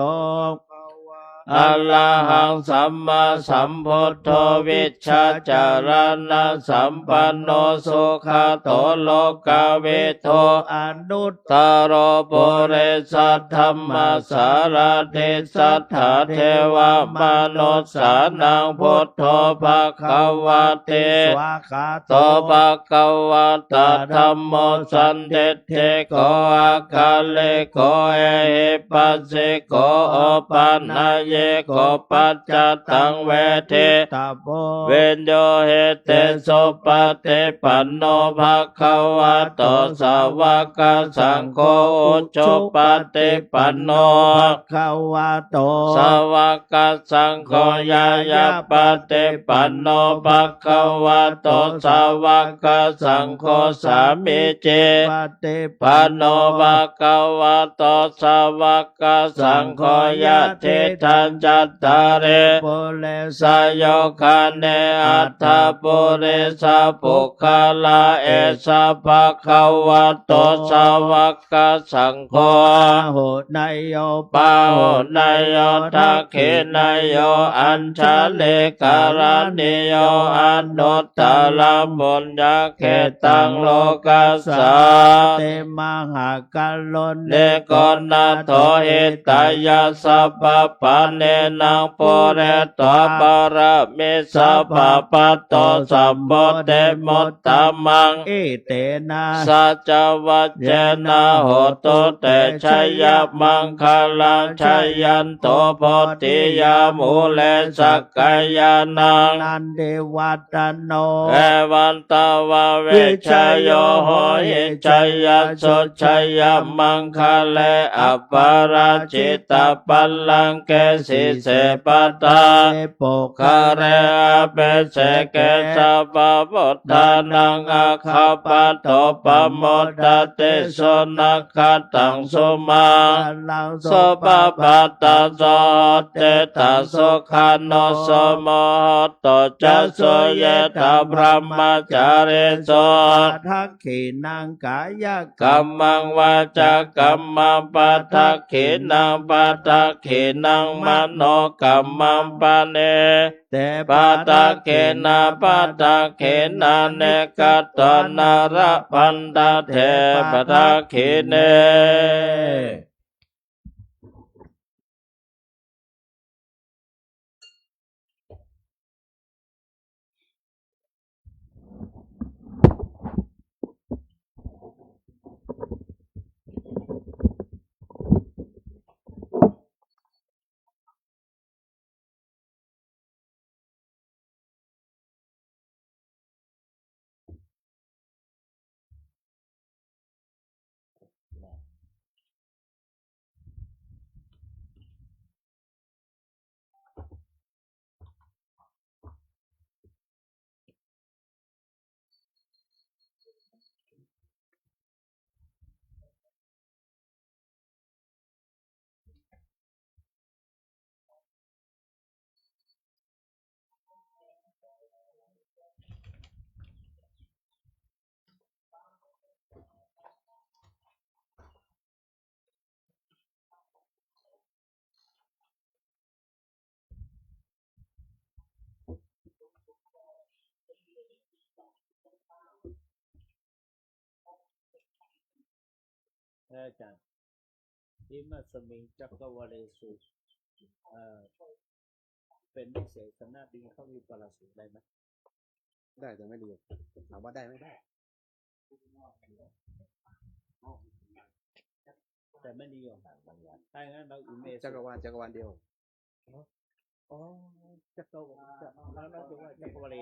อะระหังสัมมาสัมพุทโธวิชชาจารณะสัมปันโนสุขโตโลกาวิโทอนุตตรโปุเรสัทธัมมาสารติสัทธาเทวมนุสสานังพุทโธภควาเตสวากาโตภควตาธัมโมสันติเทโกอากาเลโกเอหิปัสสิโกโอปันนายโกปัจจตังเวเทตาโพเวนโยเหเตโสปฏิปันโนภควะโตสาวกสังโฆอุชุปฏิปันโนภควะโตสาวกสังโฆยายาปฏิปันโนภควะโตสาวกสังโฆสามิเจปฏิปันโนภควะโตสาวกสังโฆยะเทธันจัตตาเรปุเรสโยคาเนอัตถปุเรสปุคลาเอสะภะคะวะโตสาวกสังโฆโหนายโยปาโหนายโยทักขินายโยอัญชเลกรณิโยอนุตตรบุญญาเขตังโลกัสสะเตมหากัลโลเนโกนาโทหิตายาสัพพปะเนนังปุเรตปะระเมสัพพะโตสัมโพเตมุตตมังอิเตนะสัจวัจเจนะโหตุเตชัยมังคลังชัยยันโตโพธิยามูเลสักกายานังนันเดวัตโนเอวันตวะเวชโยโหหิชัยยสุชัยมังคเลอัปปาราชิตาปัลลังเกสิเสปตาโปคาเรอเปเสเกสัพพุทธานังอาคาปะโตปโมดดติโสนักขตังสุมาลังโสปปะตาโสเตตาโสขันโนโสโมหโตจัสโสเยตาพระมจาริโสทักขินังกายกัมมังวาจากัมมังปัททักขินังปัททักขินังมโนกัมมังปะเนเตปัตตะเกนะปัตตะเกนะเนกัตตนาระพันตะเทปัตตะเกเนอาจารย์อิมัสมิงจักรวาเลสุเป็นนิเศษสนาบินเข้าวิปลาสุได้ไหมได้แต่ไม่ดีถามว่าได้ไม่ได้แต่ไม่นิยมถ้าอย่างนั้นเราอิเมสจักรวาลเดียวอ๋อจักรวาลแล้วเราจะว่าจักรวาลี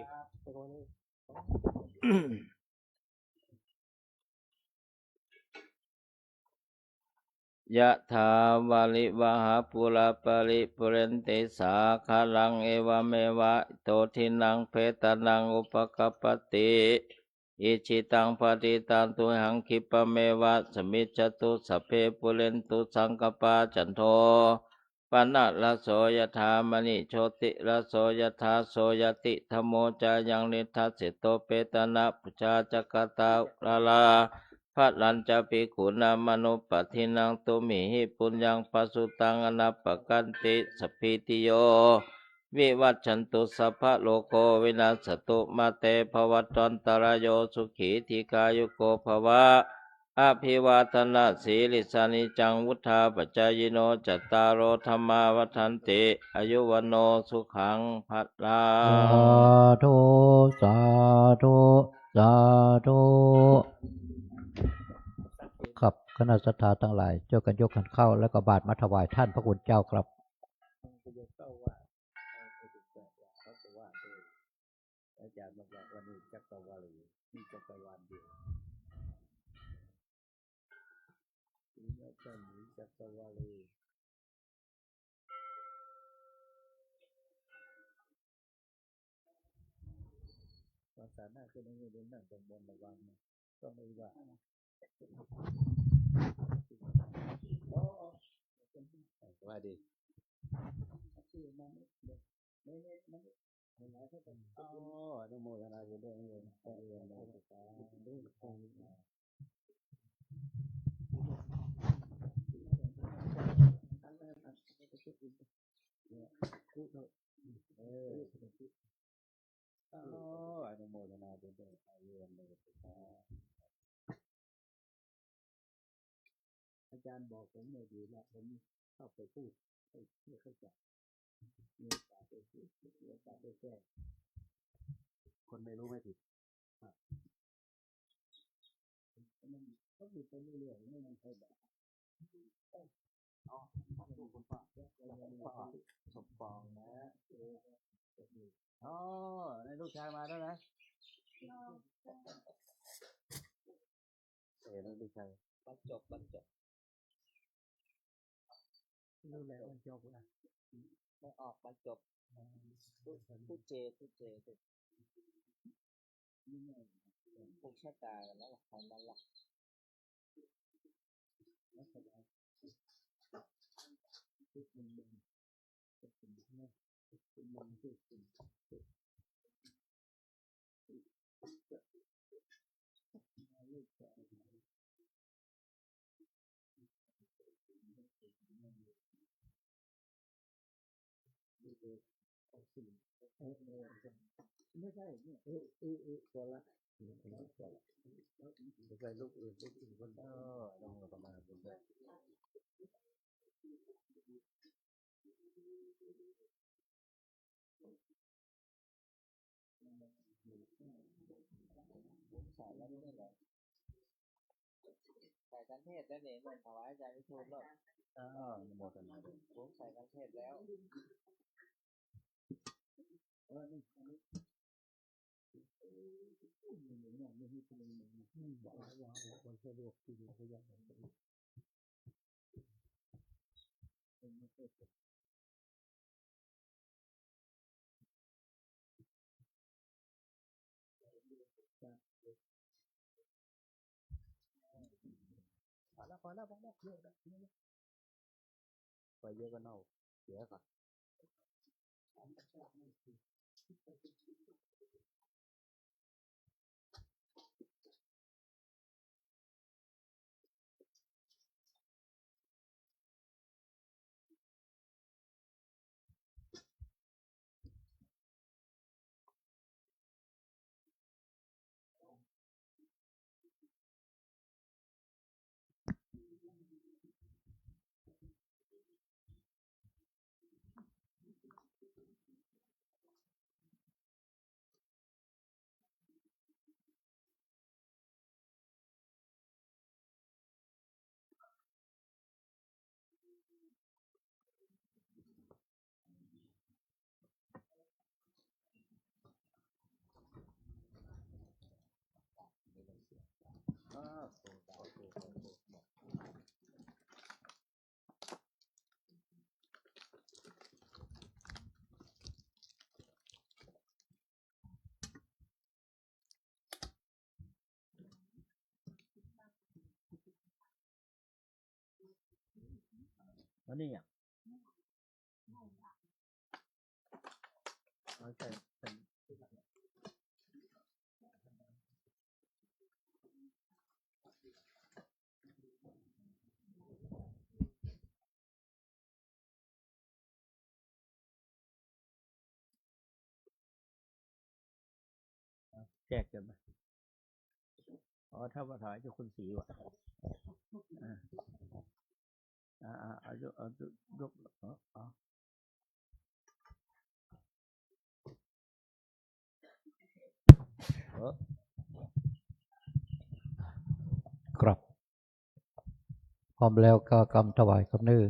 ยะถาวาลิวหาปุราปาริปุเรนติสาคาลังเอวเมวะโตทินังเพตานังอุปกัปปติ อิชิตังปฏิตังตุหังคิปะเมวะสมิจจตุสัพเพปุเรนตุสังกปาจันโทปนะละโสยถามณิโชติละโสยถาโสยติธรรมโมจายังนิทัสสิโตเปตนะปุจจาจักตาลาลาภัลัญจะภิกขุนามนุปปัฏฐินังตุมิหิปุญญังปัสสุตังอนัปปกันติสัพพิติโยวิวัชชันตุสัพพะโลกโกวินาศตุมาเตภวัตวันตรายโยสุขีทีกายุโกภวะอภิวาทนาสีลิสานิจังวุธาปจายโนจัตตารโอธรรมาวัฏันติอายุวันโนสุขังภัลั สาง ธุสาธุสาธุครับคณะสัตยาทั้งหลายช่วยกันยกขันเข้าแล้วก็บาทมาถวายท่านพระคุณเจ้าครับ ก็จะเข้าว่าไปถึงแบบว่าเขาจะว่าด้วยอาจารย์บอกว่าวันนี้จักรวาลมีจักรวาลเดียวมีแล้วก็มีจักรวาลภาษาหน้าก็ไม่ได้นั่งตรงบนระวังนะก็ไม่ว่าว่าดีอ๋ออนุโมทนาบุญด้วยนะแต่เรื่องเราภาษาด้วยอ๋ออนุโมทนาบุญด้วยเรื่องเราภาษาอาจารย์บอกผมเลยดีแล้วผมเข้าไปพูดไม่เข้าใจมีโอกาสไปพูดมีโอกาสไปแก้คนไม่รู้ไม่ผิดมันก็ผิดไปเรื่อยๆไม่มีใครบอกอ๋อลูกคุณป้าสมปองนะอ๋อในลูกชายมาแล้วนะนั่นลูกชายบรรจบรู้แล้วบรรจบนะไม่ออกบรรจบทุเจผูกชะตากันแล้วทำมันละไม่ใช่เนี่ยตัวละไม่ใช่ลูกอื่นคนต้องประมาณนี้ใส่แล้วไม่เหรอใส่กันเทศแล้วเนี่ยมันถวายอาจารย์วิทูลแล้วโมทนาผมใส่กันเทศแล้วคนสะดวกที่ดีเขาอยากพอแล้วเยอะแล้วไปเยอะก็เน่าเสียก่อน แล้วนี่อ่ะเอาใส่แจกกันไหมอ๋อถ้ามาถวายเจ้าคุณศรีวะเอายกอ๋อ ครับพร้อมแล้วก็กำถวายคำนื้อ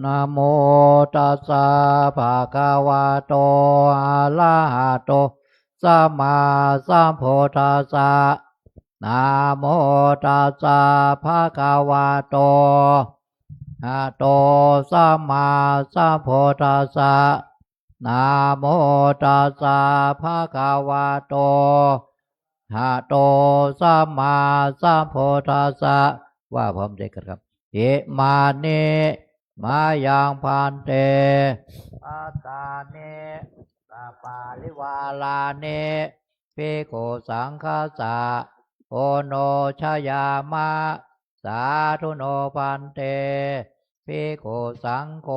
นะโมตัสสะภะคะวะโตอะระหะโตสัมมาสัมพุทธัสสะนะโมตัสสะภะคะวะโตอะโตสัมมาสัมพุทธัสสะนะโมตัสสะภะคะวะโตอะโตสัมมาสัมพุทธัสสะว่าพร้อมใจกันครับอิมานิมายังพันเตอัตตาเนสปาลิวาลาเนภิกขุสังฆาสะโอโนชยามะสาธุโนพันเตภิกขุสังโฆ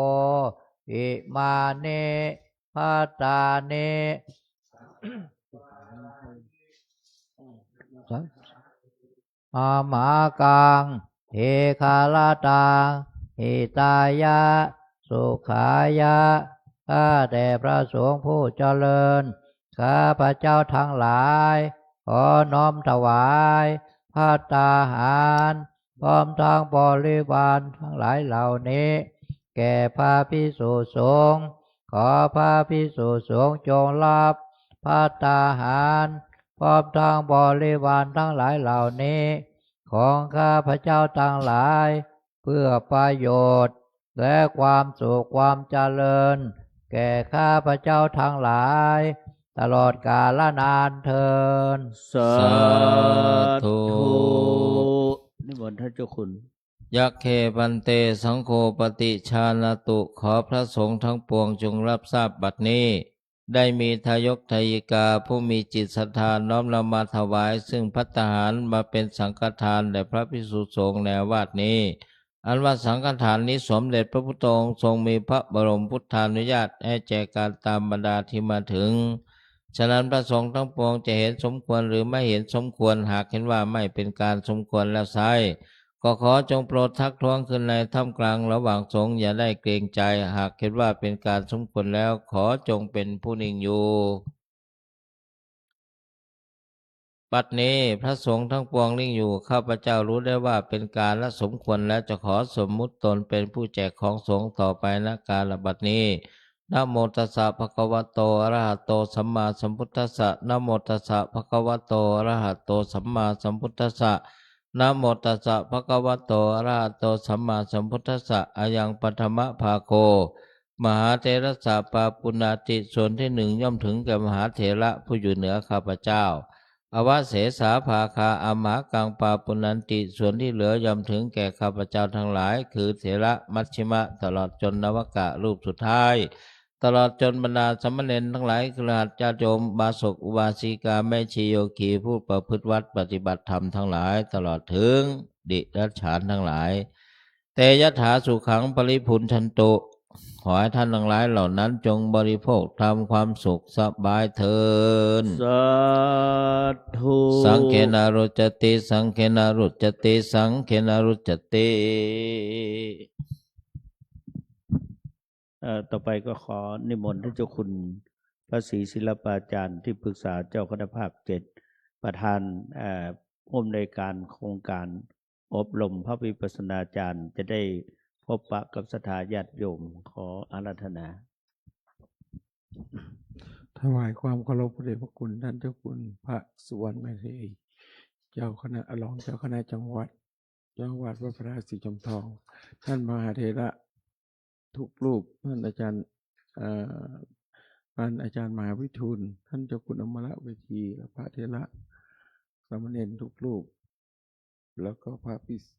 อิมานิพัตตาเนอามากังเอคาลาตังหิตายะสุขายะข้าแต่พระสงฆ์ผู้เจริญข้าพระเจ้าทั้งหลายขอน้อมถวายภัตตาหารพร้อมทั้งบริวารทั้งหลายเหล่านี้แก่พระภิกษุสงฆ์ขอพระภิกษุสงฆ์จงรับภัตตาหารพร้อมทั้งบริวารทั้งหลายเหล่านี้ของข้าพระเจ้าทั้งหลายเพื่อประโยชน์และความสุขความเจริญแก่ข้าพระเจ้าทั้งหลายตลอดกาลนานเทินสาธุนิมนต์ท่านเจ้าคุณยักเคปันเตสังโฆปฏิชานตุขอพระสงฆ์ทั้งปวงจงรับทราบบัดนี้ได้มีทายกทายิกาผู้มีจิตศรัทธาน้อมนำมาถวายซึ่งภัตตาหารมาเป็นสังฆทานแด่พระภิกษุสงฆ์ในวาดนี้อันว่าสังฆทานนี้สมเด็จพระพุทธองค์ทรงมีพระบรมพุทธานุญาตให้แจกการตามบรรดาที่มาถึงฉะนั้นพระสงฆ์ทั้งปวงจะเห็นสมควรหรือไม่เห็นสมควรหากเห็นว่าไม่เป็นการสมควรแล้วไซก็ขอจงโปรดทักท้วงขึ้นในท่ามกลางระหว่างสงฆ์อย่าได้เกรงใจหากเห็นว่าเป็นการสมควรแล้วขอจงเป็นผู้นิ่งอยู่บัดนี้พระสงฆ์ทั้งปวงนิ่งอยู่ข้าพเจ้ารู้ได้ว่าเป็นการและสมควรแล้วจะขอสมมุติตนเป็นผู้แจกของสงฆ์ต่อไปณกาลบัดนี้นะโมตัสสะภะคะวะโตอะระหะโตสัมมาสัมพุทธัสสะนะโมตัสสะภะคะวะโตอะระหะโตสัมมาสัมพุทธัสสะนะโมตัสสะภะคะวะโตอะระหะโตสัมมาสัมพุทธัสสะอายังปัทมภาโคมหาเถรสะปาปุณาติส่วนที่หนึ่งย่อมถึงแก่มหาเถระผู้อยู่เหนือข้าพเจ้าอวเสสาภาคาอมหากังปาปุนันติส่วนที่เหลือย่อมถึงแก่ข้าพเจ้าทั้งหลายคือเถระมัชชิมะตลอดจนนวกะรูปสุดท้ายตลอดจนบรรดาสมณเณรทั้งหลายคฤหัสถ์ญาติโยมบาศกอุบาสิกาแม่ชีโยคีผู้ประพฤติวัดปฏิบัติธรรมทั้งหลายตลอดถึงดิรัจฉานทั้งหลายเตยถาสุขังปริพุนชันตุขอให้ท่านทั้งหลายเหล่านั้นจงบริโภคทำความสุขสบายเถิดสาธุสังเขนารุจติสังเขนารุจติสังเขนารุจติต่อไปก็ขอนิมนต์ท่านเจ้าคุณพระศรีศิลปาจารย์ที่ปรึกษาเจ้าคณะภาค7ประธานผู้อำนวยการโครงการอบรมพระวิปัสสนาจารย์จะได้พบปะกับศรัทธาญาติโยมขออาราธนาถวายความเคารพพระเดชพระคุณท่านเจ้าคุณพระสุวรรณเมธีเจ้าคณะรองเจ้าคณะจังหวัดวัดพระราศีจอมทองท่านมหาเถระทุกรูปท่านอาจารย์ท่านอาจารย์มหาวิทูลท่านเจ้าคุณอมรเวทีและพระเถระ ามเณรทุกรูป แล้วก็พระภิกษุ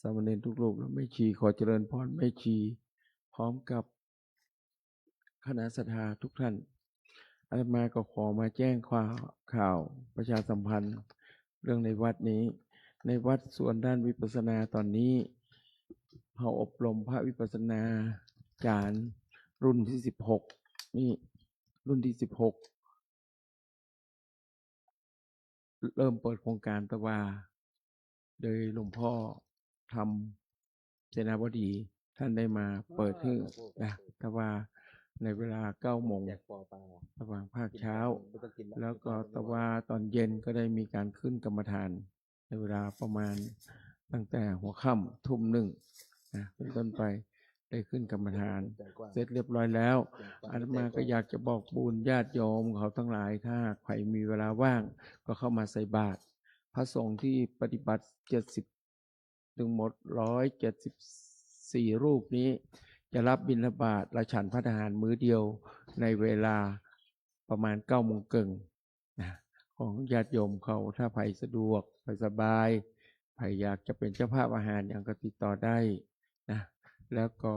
สามเณรทุกรูปแล้วแม่ชีขอเจริญพรแม่ชีพร้อมกับคณะศรัทธาทุกท่านอาตมาก็ขอมาแจ้งข่าวประชาสัมพันธ์เรื่องในวัดนี้ ในวัดส่วนด้านวิปัสสนาตอนนี้เราอบรมพระวิปัสสนาจารย์รุ่นที่16นี่รุ่นที่16เริ่มเปิดโครงการตะวาโดยหลวงพ่อทำเสนาบดีท่านได้มาเปิดให้นะตะวาในเวลา9 โมงระหว่างภาคเช้าแล้วก็ตะวาตอนเย็นก็ได้มีการขึ้นกรรมฐานในเวลาประมาณตั้งแต่หัวค่ำทุ่มหนึ่งนะเป็นต้นไปได้ขึ้นกรรมฐานเสร็จเรียบร้อยแล้วอาตมาก็อยากจะบอกบุญญาติโยมเขาทั้งหลายถ้าใครมีเวลาว่างก็เข้ามาใส่บาตรพระสงฆ์ที่ปฏิบัติ70ถึงหมด174รูปนี้จะรับบิณฑบาตและฉันพระทหารมื้อเดียวในเวลาประมาณ9 โมงครึ่งนะของญาติโยมเขาถ้าใครสะดวกใครสบายใครอยากจะเป็นเจ้าภาพอาหารอย่างก็ติดต่อได้นะแล้วก็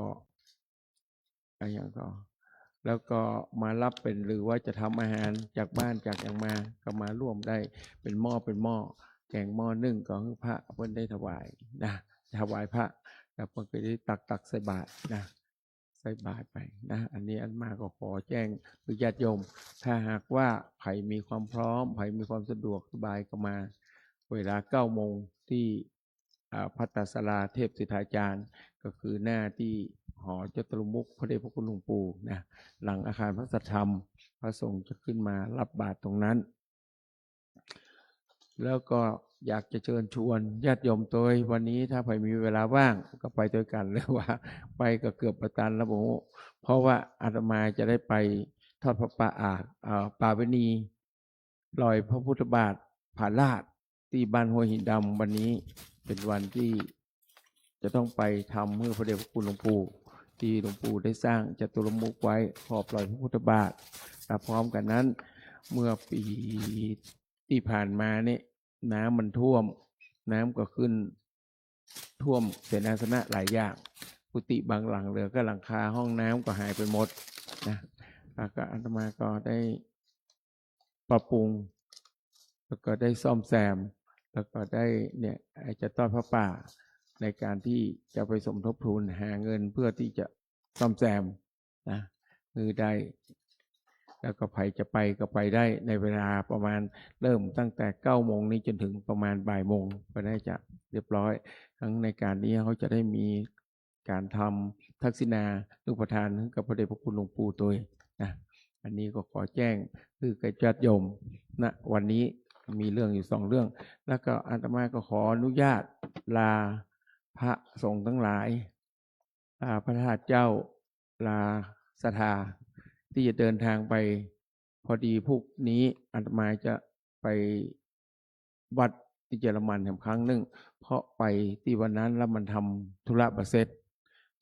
แล้วก็มารับเป็นหรือว่าจะทำอาหารจากบ้านจากอย่างมาก็มาร่วมได้เป็นหม้อแกงหม้อนึ่งก็ให้พระเพิ่นได้ถวายนะถวายพระแล้วเพิ่นก็ได้ตักใส่บาตรนะใส่บาตรไปนะอันนี้อันมาก็ขอแจ้งญาติโยมถ้าหากว่าใครมีความพร้อมใครมีความสะดวกสบายก็มาเวลา9 โมงที่ภัตตศาลาเทพสิทธาจารย์ก็คือหน้าที่หอจตุรมุขพระเดชพระคุณหลวงปู่นะหลังอาคารพระสัทธรรมพระสงฆ์จะขึ้นมารับบาตรตรงนั้นแล้วก็อยากจะเชิญชวนญาติโยมตัววันนี้ถ้าใครมีเวลาว่างก็ไปด้วยกันเลยว่าไปก็เกือบประตันแล้วผมเพราะว่าอาตมาจะได้ไปทอดพระป่าป่าเวณีลอยพระพุทธบาทผาลาดที่บ้านห้วยหินดำวันนี้เป็นวันที่จะต้องไปทำเมื่อพระเดชพระคุณหลวงปู่ที่หลวงปู่ได้สร้างจตุรมุขไว้ขอบลอยพระพุทธบาทพร้อมกันนั้นเมื่อปีที่ผ่านมาเนี่ยน้ำมันท่วมน้ำก็ขึ้นท่วมเสนาสนะหลายอย่างกุฏิบางหลังเหลือก็หลังคาห้องน้ำก็หายไปหมดนะแล้วก็อาตมาก็ได้ปรับปรุงแล้วก็ได้ซ่อมแซมแล้วก็ได้เนี่ยจะทอดพระป่าในการที่จะไปสมทบทุนหาเงินเพื่อที่จะซ่อมแซมนะคือได้แล้วก็ใครจะไปก็ไปได้ในเวลาประมาณเริ่มตั้งแต่9 โมงนี้จนถึงประมาณบ่ายโมงก็ได้จะเรียบร้อยทั้งในการนี้เขาจะได้มีการทำทักษิณานุปทานให้กับพระเดชพระคุณหลวงปู่ตัวนะอันนี้ก็ขอแจ้งคือกับญาติโยมนะวันนี้มีเรื่องอยู่2 เรื่องแล้วก็อาตมาก็ขออนุญาตลาพระสงฆ์ทั้งหลายลาพระธาตุเจ้าลาศรัทธาที่จะเดินทางไปพอดีพรุ่งนี้อาตมาจะไปวัดที่เยอรมันครั้งหนึ่งเพราะไปที่วันนั้นแล้วมันทำธุระประเสร็จ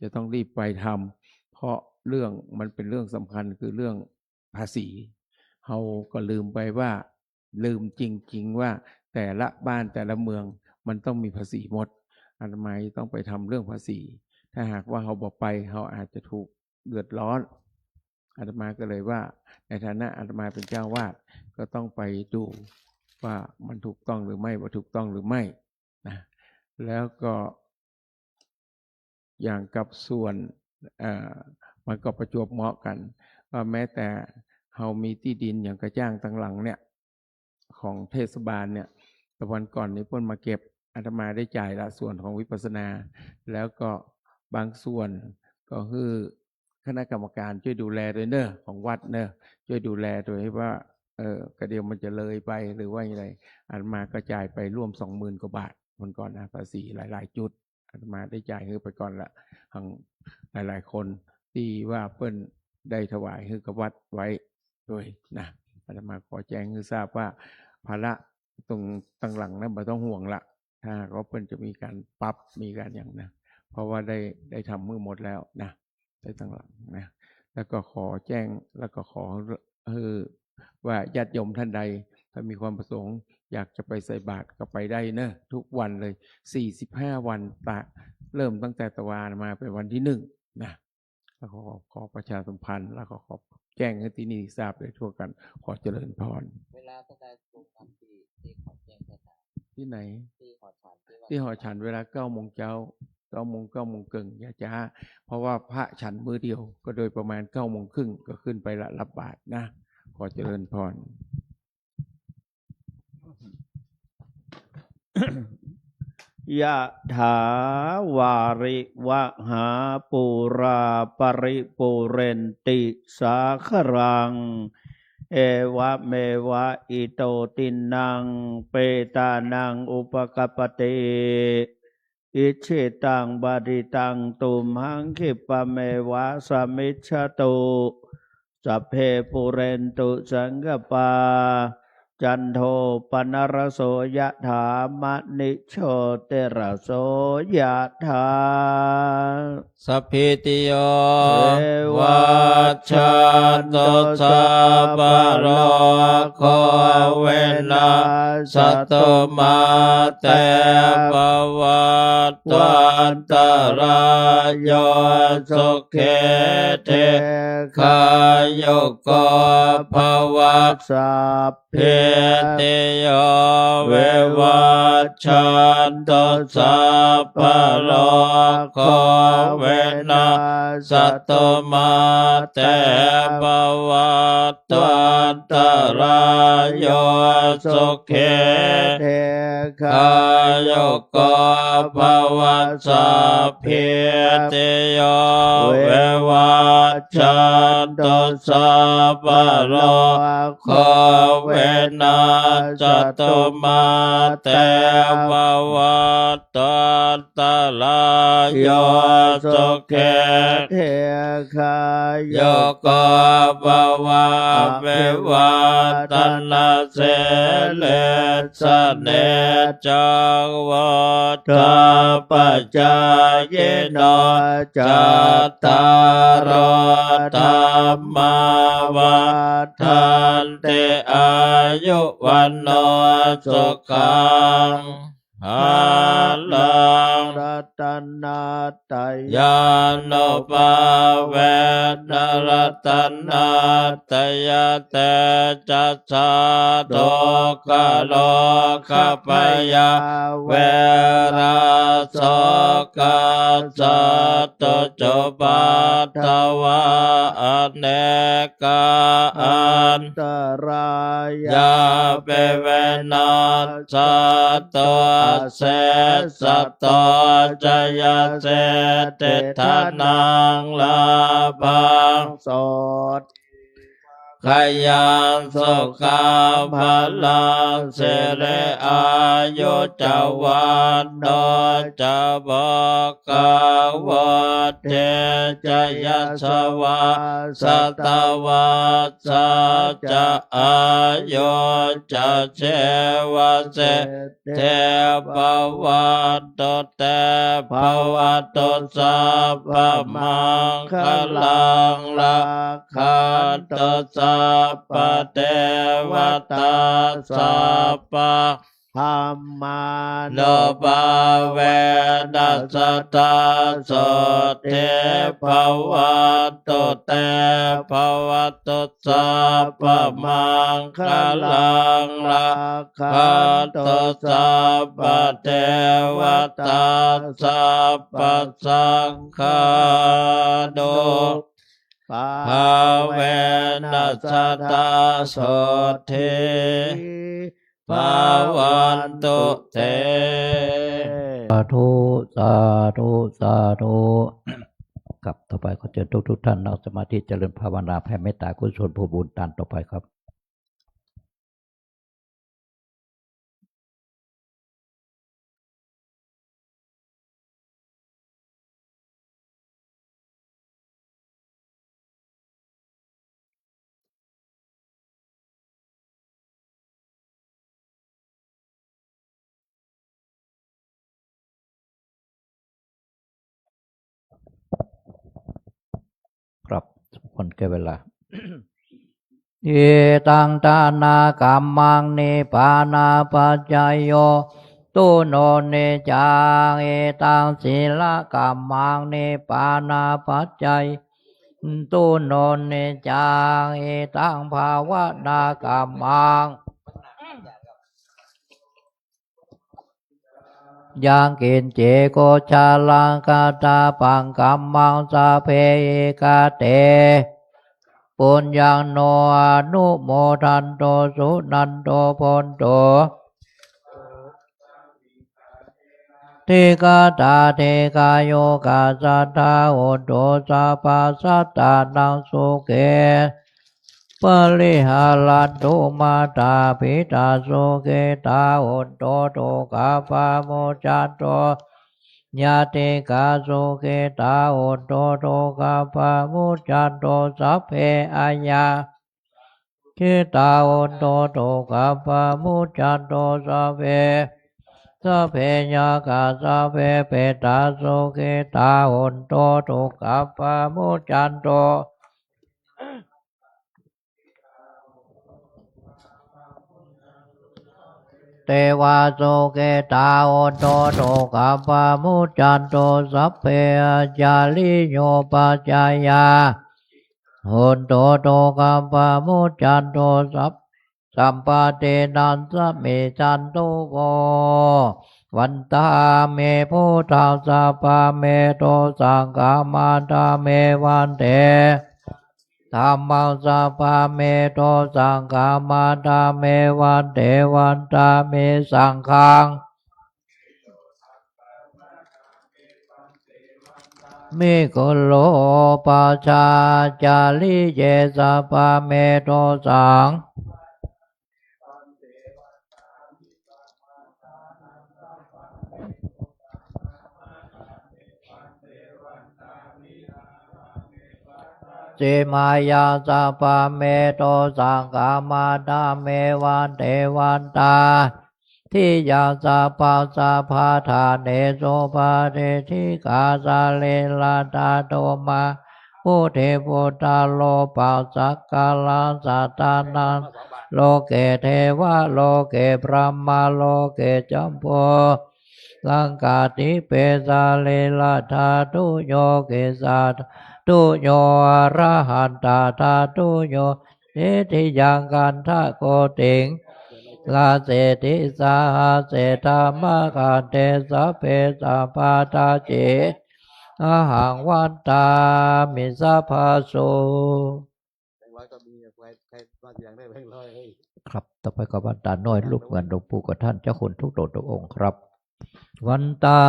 จะต้องรีบไปทำเพราะเรื่องมันเป็นเรื่องสำคัญคือเรื่องภาษีเราก็ลืมไปว่าลืมจริงๆว่าแต่ละบ้านแต่ละเมืองมันต้องมีภาษีหมดอาตมาต้องไปทำเรื่องภาษีถ้าหากว่าเราบอกไปเราอาจจะถูกเดือดร้อนอาตมาก็เลยว่าในฐานะอาตมาเป็นเจ้าวาดก็ต้องไปดูว่ามันถูกต้องหรือไม่ว่าถูกต้องหรือไม่นะแล้วก็อย่างกับส่วนมันก็ประจวบเหมาะกันว่าแม้แต่เรามีที่ดินอย่างกระจ้างตั้งหลังเนี่ยของเทศบาลเนี่ยตะวันก่อนนี้เพิ่นมาเก็บอาตมาได้จ่ายละส่วนของวิปัสสนาแล้วก็บางส่วนก็คือคณะกรรมการช่วยดูแลด้วยเนอะของวัดเนอะช่วยดูแลโดยว่ากระเดียวมันจะเลยไปหรือว่าอย่างไรอาตมาก็จ่ายไปร่วม 20,000 กว่าบาทคนก่อนนะภาษีหลายๆจุดอาตมาได้จ่ายให้ไปก่อนละทั้งหลายๆคนที่ว่าเพิ่นได้ถวายให้กับวัดไว้ด้วยนะอาตมาขอแจ้งให้ทราบว่าภาระตรงตั้งหลังนั้นไม่ต้องห่วงละถ้าเขาเพิ่นจะมีการปรับมีการอย่างนะเพราะว่าได้ทำมือหมดแล้วนะได้ตั้งหลังนะแล้วก็ขอแจ้งแล้วก็ขอว่าญาติโยมท่านใด ถ้ามีความประสงค์อยากจะไปใส่บาตรก็ไปได้เนอะทุกวันเลย45 วันเริ่มตั้งแต่ตะวันมาเป็นวันที่1นะแล้วก็ขอประชาสัมพันธ์แล้วก็ขอแจ้งให้ที่นี่ทราบได้ทั่วกันขอเจริญพร เวลาตั้งแต่ตรงนั้นที่ขอนแก่นสถาน ที่ไหน ที่หอฉันที่ว่า ที่หอฉันเวลา9 โมงเช้า9 โมงเกิงอย่าช้าเพราะว่าพระฉันมื้อเดียวก็โดยประมาณ9 โมงครึ่งก็ขึ้นไปละรับบาตรนะ ขอเจริญพร ยะถาวาริวะหาปุราปริปุเรนติสาครัง เอวะเมวะอิโตตินังเปตานังอุปกปปติอิชิตังบดิตังตุมหังคิปะเมวะสมิจฉตุสัพเพปุเรนตุสังกปาจันโทปนรโสยะถามณิโชติระโสยะถา สัพพิติโย เอวัชชันตุสัพพะโรโควินาศตุมาเตภวัตวันตรายโยสุเขเทคายุโกภวะสัพเพติโยวิวัชชันตุสัพพะโรโควินาศตุมาเตภวัตวันตรายโยสุเขเทคายุโกภวะสัพเพติโยวิวัชชันตุสัพพะโรโควินาศตุมาเตภวัตวันตรายโยสุเขเทคายุโกภวะเมวัตนาเสเลสเนจังวัฏปัจจายโนจัตตารธรรมาวัฏันติอายุวันโนสุขังภาลังรัตนาตยานโนภาเวนรัตนาตยเตจัสสะโตกะโลกปยาเวราโสกัสสะโตจุปัฏฐวะอเนกาอันตรายาเปเวนัสสะโตเสสัตโตจยเสติทานังลาภังโสดขยังสุขังพลังเสเรอายุจวันโนจะบอกาวเทจยสวะสตวัสสะจะอายุจะเชวะเสเทภวันตุเตภวันตุสัพพมังคลังลักขันตุสัพพเทวตาสัพพธรรมานุภาเวนัสตาโสเทภวันตุเตภวันตุสัพพมังคลังลักขันตุสัพพเทวตาสัพพสังฆานุภาเวนัสตาโสเทภวันตุเต สาธุสาธุสาธุครับต่อไปขอเชิญทุกท่านนั่งสมาธิเจริญภาวนาแผ่เมตตากุศลผู้บุญตานต่อไปครับครับทุกคนแก่เวลา เอตังทานากัมมังนิพพานาปัจจายโยตุโนเนจังเอตังศีลกัมมังนิพพานาปัจจัยตุโนเนจังเอตังภาวนากัมมังยังกินเจโกชาลังกาตาปังกัมมังสาเพกาเตปุญญังโนอนุโมทันโตสุนันโตพนโตทิกาตาเทกาโยกาสัทธาโอโตสัพพสัตตานังสุเกปริหารันตุมาตาปิตาสุเกตาโอโตโตกาปาโมจันโตญาติกาสุเกตาโอโตโตกาปาโมจันโตสัพเพอัญญาทิตาโอโตโตกาปาโมจันโตสัพเพสัพเพญากาสัพเพเปตาสุเกตาโอโตโตกาปาโมจันโตเทวาโสเกตาโอโตโตกัปปะมุจจันโตสัพเพจาริโยปัจจายาโหนโตโตกัปปะมุจจันโตสัมปะเตนันสเมจันโตโววันตาเมพุทธาสัพพะเมโตสังฆามาตาเมวันเตธัมมังสัพพะเมโตสังฆามาตาเมวันเตวันตาเมสังฆังมิโกโลปัจจาจาริเยสัพพะเมโตสังเจมายาสัพพะเมโตสังฆามาตาเมวันเทวันตาทิยาสัพพะสัพพะทาเนโสภะเทธิกาสาเลลาตาโตมาพุทเทพุทธาโลปัสสักกาลาสัตตานังโลเกเทวะโลเกพรหมาโลเกจัมโพลังกาติเปสาเลลาธาตุโยเกสัตตุโยอรหันตาธาตุโยเอติยังกันทะโกติงลาเสติสาหาเสธามะกาเตสัพเพสัพพาตาเจอาหังวันตามิสัพพะโสครับต่อไปก็วันตาน้อยลูกเหมือนหลวงปู่กับท่านเจ้าคุณทุกโดดทุกองค์ครับวันตา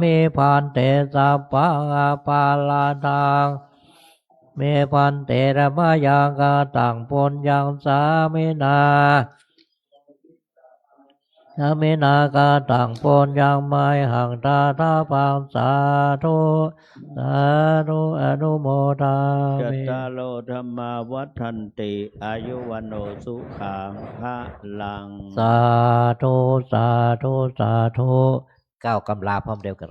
มิพันเตสัพพะปาลาทังเมพันเตระมะยังกาตังปนยังสามินาสามินากาตังปนยังไมหังตาทาปังสาธุสาธุอนุโมทา จัต มิ ตาโลธรรมาวัฏันติอายุวันโนสุขังพระลัง สาธุสาธุสาธุก้าวกำลาพร้อมเดียวกัน